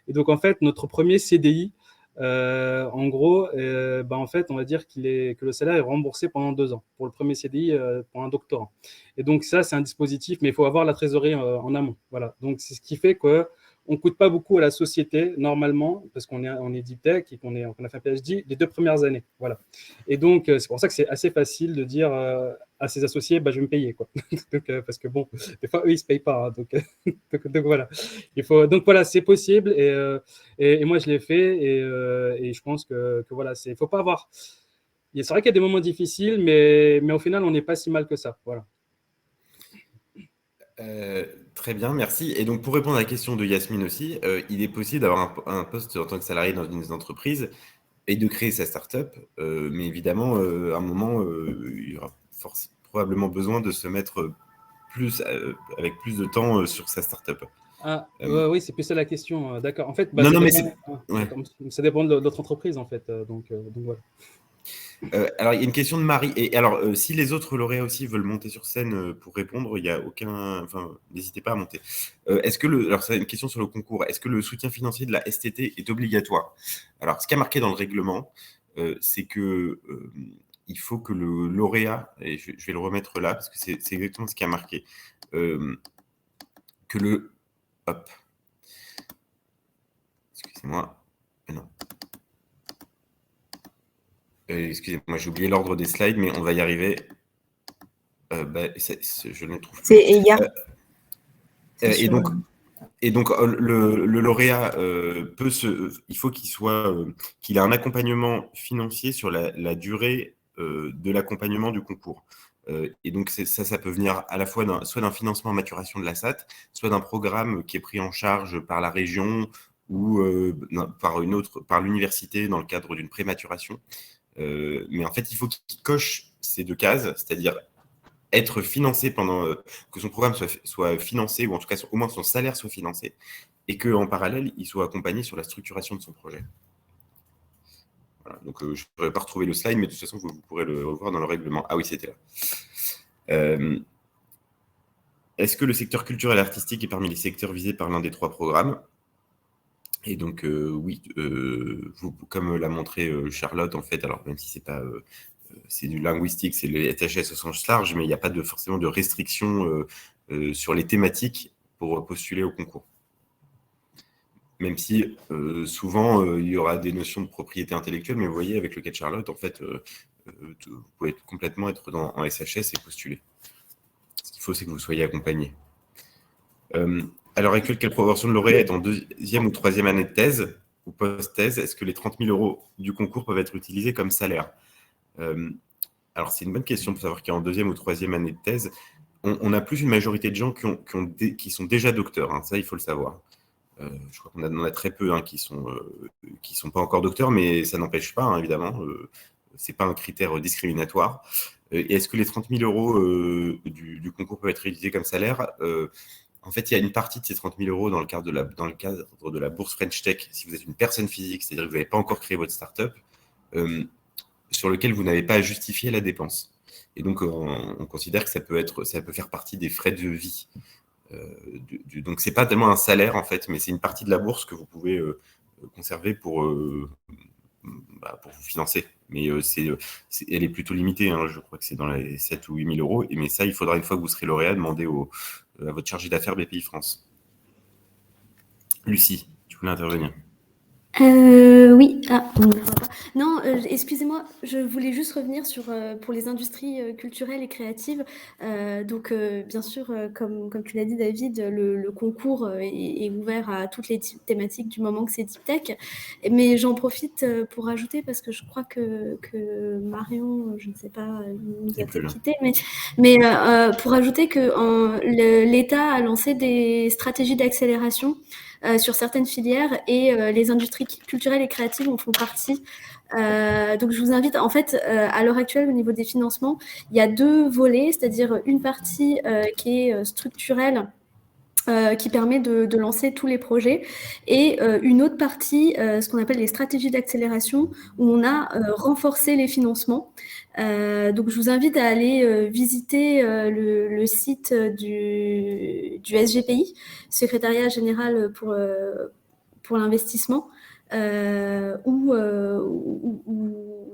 Et donc, en fait, notre premier CDI, en gros, en fait, on va dire que le salaire est remboursé pendant 2 ans pour le premier CDI pour un doctorant. Et donc, ça, c'est un dispositif, mais il faut avoir la trésorerie en amont. Voilà. Donc, c'est ce qui fait qu'on ne coûte pas beaucoup à la société, normalement, parce qu'on est deep tech et qu'on a fait un PhD les 2 premières années. Voilà. Et donc, c'est pour ça que c'est assez facile de dire à ses associés, je vais me payer, quoi. Donc, parce que bon, des fois, eux, ils ne se payent pas. Hein, donc, voilà. Donc, voilà, c'est possible. Et moi, je l'ai fait. Et je pense que voilà, il ne faut pas avoir. C'est vrai qu'il y a des moments difficiles, mais au final, on n'est pas si mal que ça. Voilà. Très bien, merci. Et donc, pour répondre à la question de Yasmine aussi, il est possible d'avoir un poste en tant que salarié dans une entreprise et de créer sa start-up. Mais évidemment, à un moment, il y aura probablement besoin de se mettre avec plus de temps sur sa start-up. Oui, c'est plus ça la question. D'accord. En fait, ça dépend de notre entreprise, en fait. Donc voilà. Alors, il y a une question de Marie. Et alors, si les autres lauréats aussi veulent monter sur scène pour répondre, il y a aucun. Enfin, n'hésitez pas à monter. Est-ce que alors, c'est une question sur le concours. Est-ce que le soutien financier de la STT est obligatoire? Alors, ce qui est marqué dans le règlement, c'est que il faut que le lauréat, et je vais le remettre là parce que c'est exactement ce qui a marqué, que le. Hop. Excusez-moi. Non. Excusez-moi, j'ai oublié l'ordre des slides, mais on va y arriver. Je ne le trouve plus. C'est Eya. Et donc, le lauréat il faut qu'il ait un accompagnement financier sur la durée de l'accompagnement du concours. Et donc, ça peut venir à la fois soit d'un financement en maturation de la SAT, soit d'un programme qui est pris en charge par la région ou par l'université dans le cadre d'une prématuration. Mais en fait, il faut qu'il coche ces deux cases, c'est-à-dire être financé que son programme soit financé, ou en tout cas au moins son salaire soit financé, et qu'en parallèle, il soit accompagné sur la structuration de son projet. Voilà, donc, je ne pourrais pas retrouver le slide, mais de toute façon, vous pourrez le revoir dans le règlement. Ah oui, c'était là. Est-ce que le secteur culturel et artistique est parmi les secteurs visés par l'un des 3 programmes? Et donc, oui, comme l'a montré Charlotte, en fait, alors même si c'est pas... c'est du linguistique, c'est le THS au sens large, mais il n'y a pas forcément de restriction sur les thématiques pour postuler au concours. Même si souvent, il y aura des notions de propriété intellectuelle, mais vous voyez, avec le cas de Charlotte, en fait, vous pouvez complètement être en SHS et postuler. Ce qu'il faut, c'est que vous soyez accompagné. À l'heure actuelle, quelle proportion de lauréats est en 2e ou 3e année de thèse ou post-thèse? Est-ce que les 30 000 € du concours peuvent être utilisés comme salaire? Alors, c'est une bonne question pour savoir qu'en 2e ou 3e année de thèse, on a plus une majorité de gens qui sont déjà docteurs. Hein, ça, il faut le savoir. Je crois qu'on en a très peu qui sont pas encore docteurs, mais ça n'empêche pas, hein, évidemment. C'est pas un critère discriminatoire. Et est-ce que les 30 000 € du concours peuvent être utilisés comme salaire? En fait, il y a une partie de ces 30 000 € dans le cadre de la bourse French Tech, si vous êtes une personne physique, c'est-à-dire que vous n'avez pas encore créé votre start-up, sur lequel vous n'avez pas à justifier la dépense. Et donc, on considère que ça peut faire partie des frais de vie. Donc, ce n'est pas tellement un salaire, en fait, mais c'est une partie de la bourse que vous pouvez conserver pour vous financer. Mais elle est plutôt limitée. Hein, je crois que c'est dans les 7 ou 8 000 €. Mais ça, il faudra, une fois que vous serez lauréat, demander à votre chargé d'affaires BPI France. Lucie, tu voulais intervenir? Oui, on ne verra pas. Non, excusez-moi, je voulais juste revenir sur pour les industries culturelles et créatives. Donc, bien sûr, comme tu l'as dit, David, le concours est ouvert à toutes les thématiques du moment que c'est Deep Tech. Mais j'en profite pour ajouter, parce que je crois que Marion, je ne sais pas, nous a peut-être quittés, mais pour ajouter que l'État a lancé des stratégies d'accélération sur certaines filières, et les industries culturelles et créatives en font partie. Donc, je vous invite, en fait, à l'heure actuelle, au niveau des financements, il y a 2 volets, c'est-à-dire une partie qui est structurelle, qui permet de lancer tous les projets, et une autre partie, ce qu'on appelle les stratégies d'accélération, où on a renforcé les financements. Donc, je vous invite à aller visiter le site du SGPI, Secrétariat Général pour l'investissement,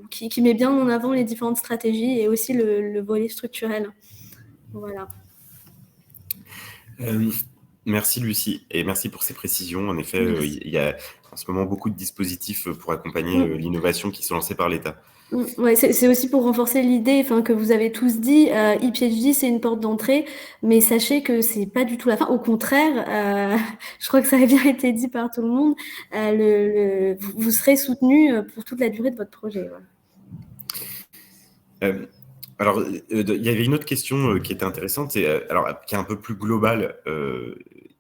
qui met bien en avant les différentes stratégies, et aussi le volet structurel. Voilà. Merci Lucie, et merci pour ces précisions. En effet, il y a en ce moment beaucoup de dispositifs pour accompagner l'innovation qui sont lancés par l'État. Ouais, c'est aussi pour renforcer l'idée, que vous avez tous dit, ePhD, c'est une porte d'entrée, mais sachez que c'est pas du tout la fin. Au contraire, je crois que ça a bien été dit par tout le monde, vous serez soutenu pour toute la durée de votre projet. Ouais. Alors, il y avait une autre question qui était intéressante, qui est un peu plus globale,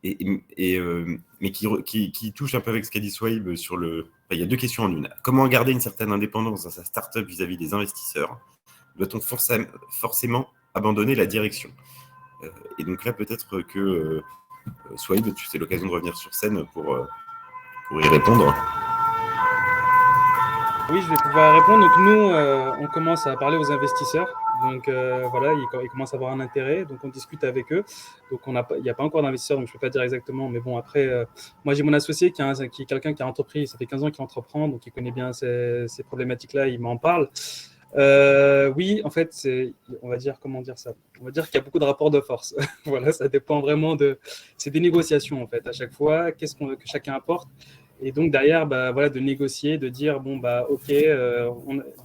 mais qui touche un peu avec ce qu'a dit Souhaib sur le... Enfin, il y a 2 questions en une. Comment garder une certaine indépendance dans sa start-up vis-à-vis des investisseurs? Doit-on forcément abandonner la direction? Et donc là, peut-être que Souhaib, c'est l'occasion de revenir sur scène pour y répondre. Oui, je vais pouvoir répondre. Donc nous, on commence à parler aux investisseurs. Donc voilà, ils commencent à avoir un intérêt. Donc on discute avec eux. Donc il n'y a pas encore d'investisseurs, donc je ne peux pas dire exactement. Mais bon, après, moi j'ai mon associé qui est quelqu'un qui a entrepris, ça fait 15 ans qu'il entreprend, donc il connaît bien ces problématiques-là, il m'en parle. Oui, en fait, on va dire, comment dire ça? On va dire qu'il y a beaucoup de rapports de force. Voilà, ça dépend vraiment c'est des négociations en fait. À chaque fois, que chacun apporte. Et donc derrière, bah, voilà, de négocier, de dire bon bah ok,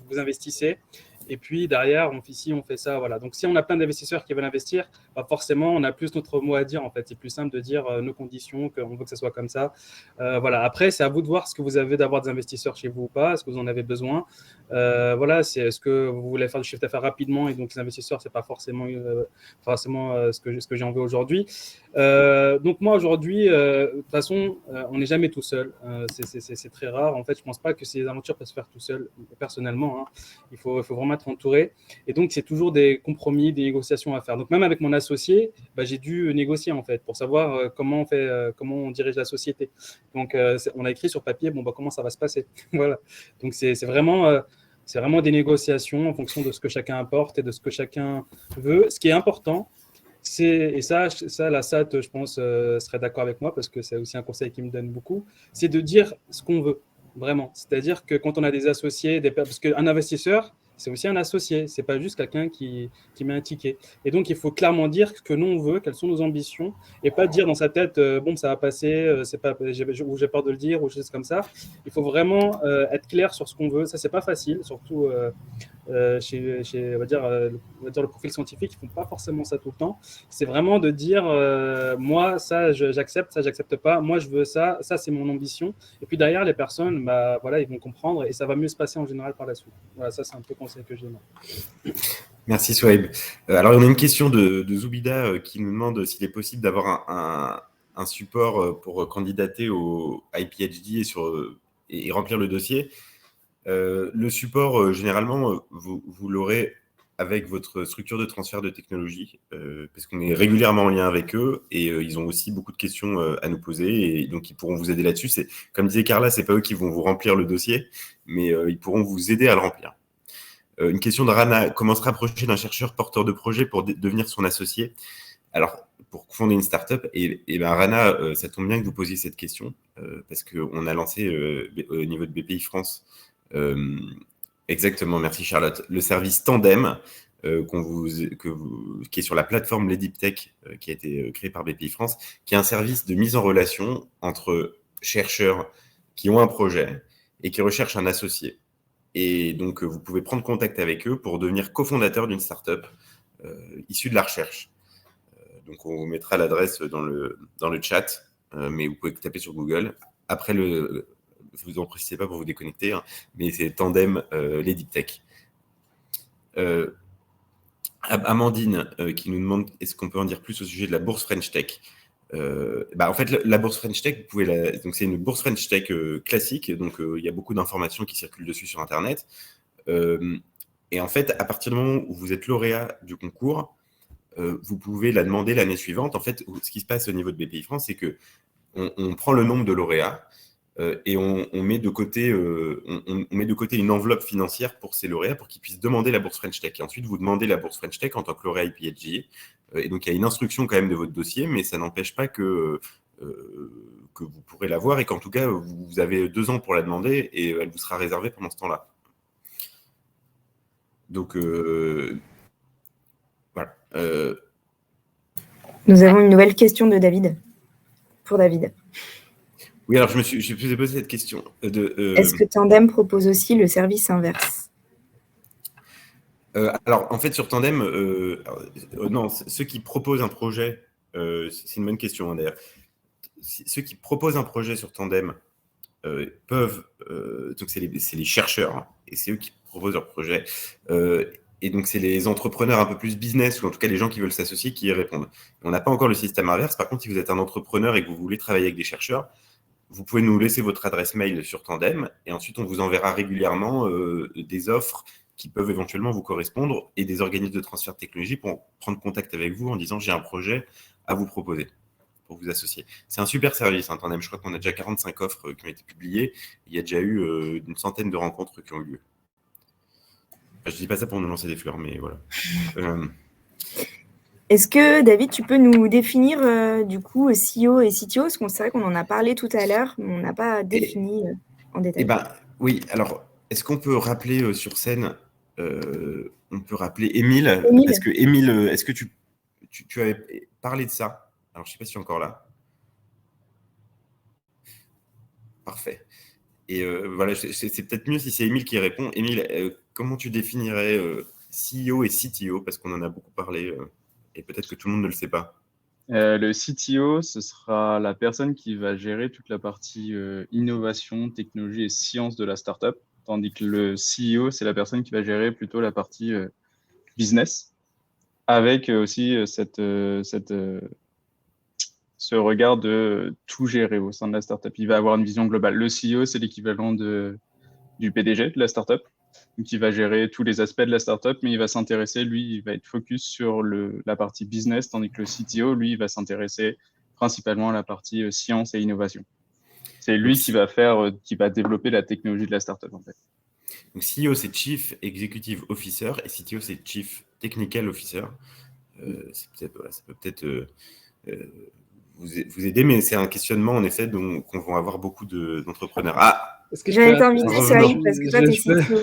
vous investissez. Et puis derrière, on fait ça, voilà. Donc si on a plein d'investisseurs qui veulent investir, bah forcément, on a plus notre mot à dire en fait. C'est plus simple de dire nos conditions, qu'on veut que ça soit comme ça. Voilà. Après, c'est à vous de voir ce que vous avez d'avoir des investisseurs chez vous ou pas, est-ce que vous en avez besoin. Voilà, est-ce que vous voulez faire du chiffre d'affaires rapidement et donc les investisseurs, c'est pas forcément ce que j'ai envie aujourd'hui. Donc moi aujourd'hui, de toute façon, on n'est jamais tout seul. C'est très rare. En fait, je pense pas que ces aventures peuvent se faire tout seul. Personnellement, hein. Il faut vraiment être entouré. Et donc c'est toujours des compromis, des négociations à faire. Donc même avec mon associé, bah, j'ai dû négocier en fait pour savoir comment on dirige la société. Donc on a écrit sur papier, bon bah comment ça va se passer. Voilà. Donc c'est vraiment des négociations en fonction de ce que chacun apporte et de ce que chacun veut. Ce qui est important, et ça, la SAT, je pense, serait d'accord avec moi parce que c'est aussi un conseil qui me donne beaucoup, c'est de dire ce qu'on veut, vraiment. C'est-à-dire que quand on a des associés, parce qu'un investisseur, c'est aussi un associé, c'est pas juste quelqu'un qui met un ticket. Et donc, il faut clairement dire ce que nous on veut, quelles sont nos ambitions, et pas dire dans sa tête, bon, ça va passer, c'est pas, j'ai peur de le dire, ou choses comme ça. Il faut vraiment être clair sur ce qu'on veut. Ça, c'est pas facile, surtout chez on va dire le profil scientifique, ils font pas forcément ça tout le temps. C'est vraiment de dire moi ça j'accepte, ça j'accepte pas, moi je veux ça c'est mon ambition. Et puis derrière les personnes, bah voilà, ils vont comprendre et ça va mieux se passer en général par la suite. Voilà, ça c'est un peu le conseil que j'ai. Merci Souhaib. Alors on a une question de Zoubida qui nous demande s'il est possible d'avoir un support pour candidater au iPhD et remplir le dossier. Le support, généralement, vous l'aurez avec votre structure de transfert de technologie, parce qu'on est régulièrement en lien avec eux et ils ont aussi beaucoup de questions à nous poser et donc ils pourront vous aider là-dessus. Comme disait Carla, c'est pas eux qui vont vous remplir le dossier, mais ils pourront vous aider à le remplir. Une question de Rana, comment se rapprocher d'un chercheur porteur de projet pour devenir son associé? Alors, pour fonder une startup, et ben Rana, ça tombe bien que vous posiez cette question, parce qu'on a lancé au niveau de BPI France, exactement, merci Charlotte, le service Tandem, qui est sur la plateforme LeDeepTech, qui a été créé par BPI France, qui est un service de mise en relation entre chercheurs qui ont un projet et qui recherchent un associé. Et donc, vous pouvez prendre contact avec eux pour devenir cofondateur d'une startup issue de la recherche. Donc, on vous mettra l'adresse dans le chat, mais vous pouvez taper sur Google. Après, vous en précisez pas pour vous déconnecter, hein, mais c'est Tandem LeDeepTech. Amandine qui nous demande est-ce qu'on peut en dire plus au sujet de la bourse French Tech. En fait, la bourse French Tech, donc c'est une bourse French Tech classique, donc il y a beaucoup d'informations qui circulent dessus sur Internet. Et en fait, à partir du moment où vous êtes lauréat du concours, vous pouvez la demander l'année suivante. En fait, ce qui se passe au niveau de BPI France, c'est que on prend le nombre de lauréats et on met de côté une enveloppe financière pour ces lauréats pour qu'ils puissent demander la bourse French Tech. Et ensuite, vous demandez la bourse French Tech en tant que lauréat IPHJ. Et donc, il y a une instruction quand même de votre dossier, mais ça n'empêche pas que vous pourrez l'avoir et qu'en tout cas, vous avez 2 ans pour la demander et elle vous sera réservée pendant ce temps-là. Donc, voilà. Nous avons une nouvelle question de David. Pour David. Oui, alors je me suis posé cette question. Est-ce que Tandem propose aussi le service inverse? Alors, en fait, sur Tandem, non, ceux qui proposent un projet, c'est une bonne question, hein, d'ailleurs. Ceux qui proposent un projet sur Tandem peuvent, donc c'est les chercheurs, hein, et c'est eux qui proposent leur projet. Et donc, c'est les entrepreneurs un peu plus business, ou en tout cas les gens qui veulent s'associer, qui y répondent. On n'a pas encore le système inverse. Par contre, si vous êtes un entrepreneur et que vous voulez travailler avec des chercheurs, vous pouvez nous laisser votre adresse mail sur Tandem et ensuite on vous enverra régulièrement des offres qui peuvent éventuellement vous correspondre et des organismes de transfert de technologie pour prendre contact avec vous en disant j'ai un projet à vous proposer pour vous associer. C'est un super service, hein, Tandem. Je crois qu'on a déjà 45 offres qui ont été publiées. Il y a déjà eu une centaine de rencontres qui ont eu lieu. Je ne dis pas ça pour nous lancer des fleurs, mais voilà. Est-ce que, David, tu peux nous définir du coup CEO et CTO? Parce qu'on c'est vrai qu'on en a parlé tout à l'heure, mais on n'a pas défini en détail. Oui, alors, est-ce qu'on peut rappeler sur scène, on peut rappeler Émile? Parce que Émile, est-ce que tu avais parlé de ça? Alors, je ne sais pas si tu es encore là. Parfait. Et voilà, c'est peut-être mieux si c'est Émile qui répond. Émile, comment tu définirais CEO et CTO? Parce qu'on en a beaucoup parlé et peut-être que tout le monde ne le sait pas. Le CTO, ce sera la personne qui va gérer toute la partie innovation, technologie et science de la startup, tandis que le CEO, c'est la personne qui va gérer plutôt la partie business, avec aussi ce regard de tout gérer au sein de la startup. Il va avoir une vision globale. Le CEO, c'est l'équivalent du PDG de la startup, qui va gérer tous les aspects de la startup, mais il va s'intéresser, lui, il va être focus sur la partie business, tandis que le CTO, lui, il va s'intéresser principalement à la partie science et innovation. C'est lui qui va développer la technologie de la startup, en fait. Donc, CEO, c'est Chief Executive Officer et CTO, c'est Chief Technical Officer. Ça peut peut-être vous aider, mais c'est un questionnement, en effet, qu'on va avoir beaucoup d'entrepreneurs. J'allais t'inviter, Saïd, parce que toi, tu es CTO.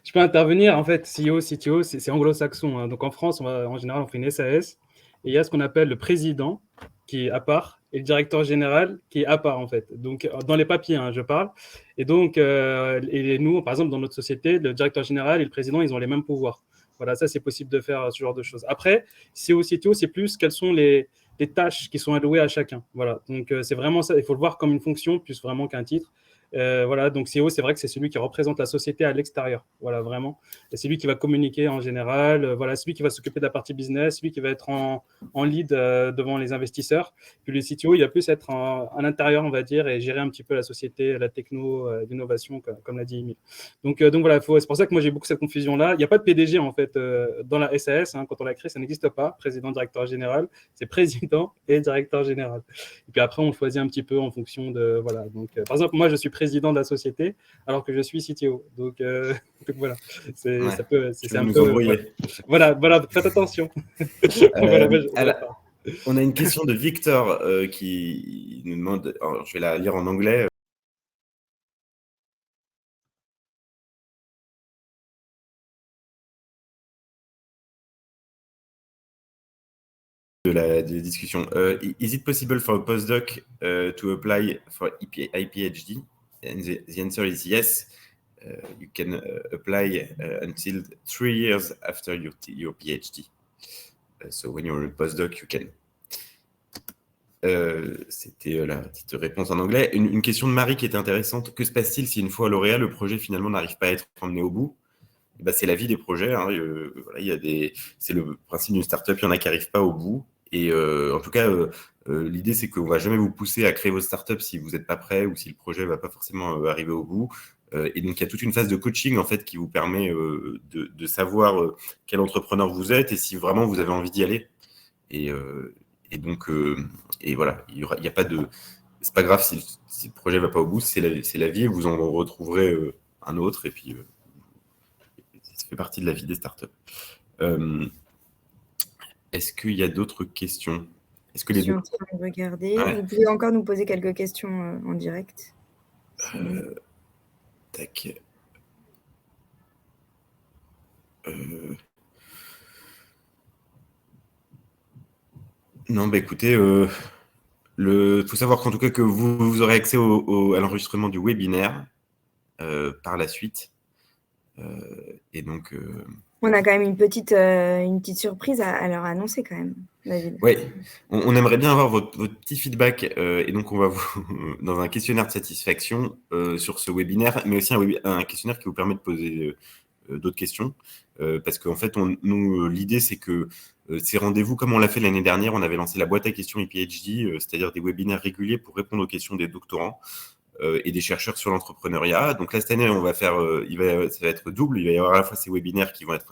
Je peux intervenir. En fait, CEO, CTO, c'est anglo-saxon, hein. Donc, en France, en général, on fait une SAS. Et il y a ce qu'on appelle le président, qui est à part, et le directeur général, qui est à part, en fait. Donc, dans les papiers, hein, je parle. Et donc, et nous, par exemple, dans notre société, le directeur général et le président, ils ont les mêmes pouvoirs. Voilà, ça, c'est possible de faire ce genre de choses. Après, CEO, CTO, c'est plus quelles sont les tâches qui sont allouées à chacun. Voilà, donc c'est vraiment ça. Il faut le voir comme une fonction plus vraiment qu'un titre. Voilà, donc CEO, c'est vrai que c'est celui qui représente la société à l'extérieur. Voilà, vraiment. Et c'est lui qui va communiquer en général. Voilà, c'est lui qui va s'occuper de la partie business, celui qui va être en lead devant les investisseurs. Puis le CTO, il va plus être à l'intérieur, on va dire, et gérer un petit peu la société, la techno, l'innovation, comme l'a dit Emile. Donc voilà, c'est pour ça que moi j'ai beaucoup cette confusion-là. Il n'y a pas de PDG en fait dans la SAS. Hein, quand on l'a créé, ça n'existe pas. Président, directeur général, c'est président et directeur général. Et puis après, on choisit un petit peu en fonction de voilà. Donc par exemple, moi je suis président de la société alors que je suis CTO. Donc voilà, c'est un peu. Voilà, faites attention. Alors, on a une question de Victor qui nous demande. Alors, je vais la lire en anglais. De la discussion. Is it possible for a postdoc to apply for IPHD? And the answer is yes. You can apply until 3 years after your PhD. So when you're a postdoc, you can. C'était la petite réponse en anglais. Une question de Marie qui était intéressante. Que se passe-t-il si une fois lauréat, le projet finalement n'arrive pas à être emmené au bout? C'est la vie des projets. Hein. Voilà, c'est le principe d'une startup. Il y en a qui n'arrivent pas au bout. Et en tout cas, l'idée, c'est qu'on ne va jamais vous pousser à créer votre startup si vous n'êtes pas prêt ou si le projet ne va pas forcément arriver au bout. Et donc, il y a toute une phase de coaching en fait, qui vous permet de savoir quel entrepreneur vous êtes et si vraiment vous avez envie d'y aller. Et donc, et voilà, il y a pas de... C'est pas grave si le projet ne va pas au bout, c'est la vie et vous en retrouverez un autre. Et puis... ça fait partie de la vie des startups. Est-ce qu'il y a d'autres questions? Je suis en train de regarder. Ouais. Vous pouvez encore nous poser quelques questions en direct. Tac. Non, écoutez, faut savoir qu'en tout cas que vous aurez accès à l'enregistrement du webinaire par la suite. Et donc, on a quand même une petite surprise à leur annoncer quand même, David. Oui, on aimerait bien avoir votre petit feedback et donc on va vous dans un questionnaire de satisfaction sur ce webinaire, mais aussi un questionnaire qui vous permet de poser d'autres questions parce qu'en fait, nous l'idée c'est que ces rendez-vous, comme on l'a fait l'année dernière, on avait lancé la boîte à questions IPHD, c'est-à-dire des webinaires réguliers pour répondre aux questions des doctorants. et des chercheurs sur l'entrepreneuriat. Donc là, cette année, on va faire, ça va être double. Il va y avoir à la fois ces webinaires qui vont être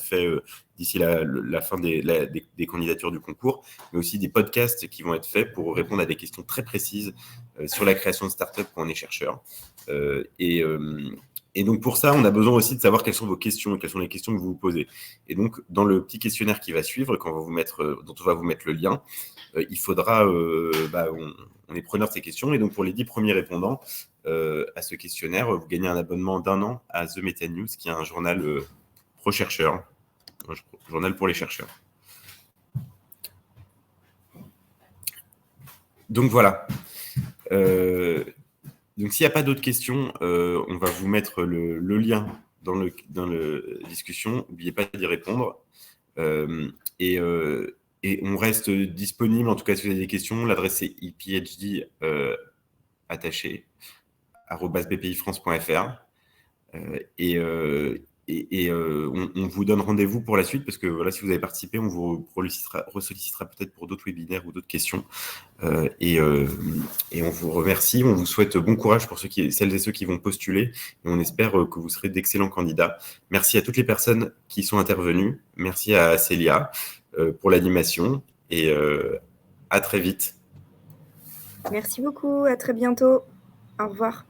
faits d'ici la fin des candidatures du concours, mais aussi des podcasts qui vont être faits pour répondre à des questions très précises sur la création de start-up quand on est chercheur. Et donc, pour ça, on a besoin aussi de savoir quelles sont vos questions, quelles sont les questions que vous vous posez. Et donc, dans le petit questionnaire qui va suivre, dont on va vous mettre le lien, il faudra, on est preneur de ces questions. Et donc, pour les 10 premiers répondants à ce questionnaire, vous gagnez un abonnement d'1 an à The Meta News, qui est un journal pro-chercheurs, un journal pour les chercheurs. Donc, voilà. Donc, s'il n'y a pas d'autres questions, on va vous mettre le lien dans la discussion. N'oubliez pas d'y répondre. Et on reste disponible, en tout cas, si vous avez des questions. L'adresse est iphd @bpifrance.fr. On vous donne rendez-vous pour la suite parce que voilà, si vous avez participé, on vous ressollicitera peut-être pour d'autres webinaires ou d'autres questions. Et on vous remercie, on vous souhaite bon courage pour celles et ceux qui vont postuler et on espère que vous serez d'excellents candidats. Merci à toutes les personnes qui sont intervenues. Merci à Célia pour l'animation et à très vite. Merci beaucoup, à très bientôt. Au revoir.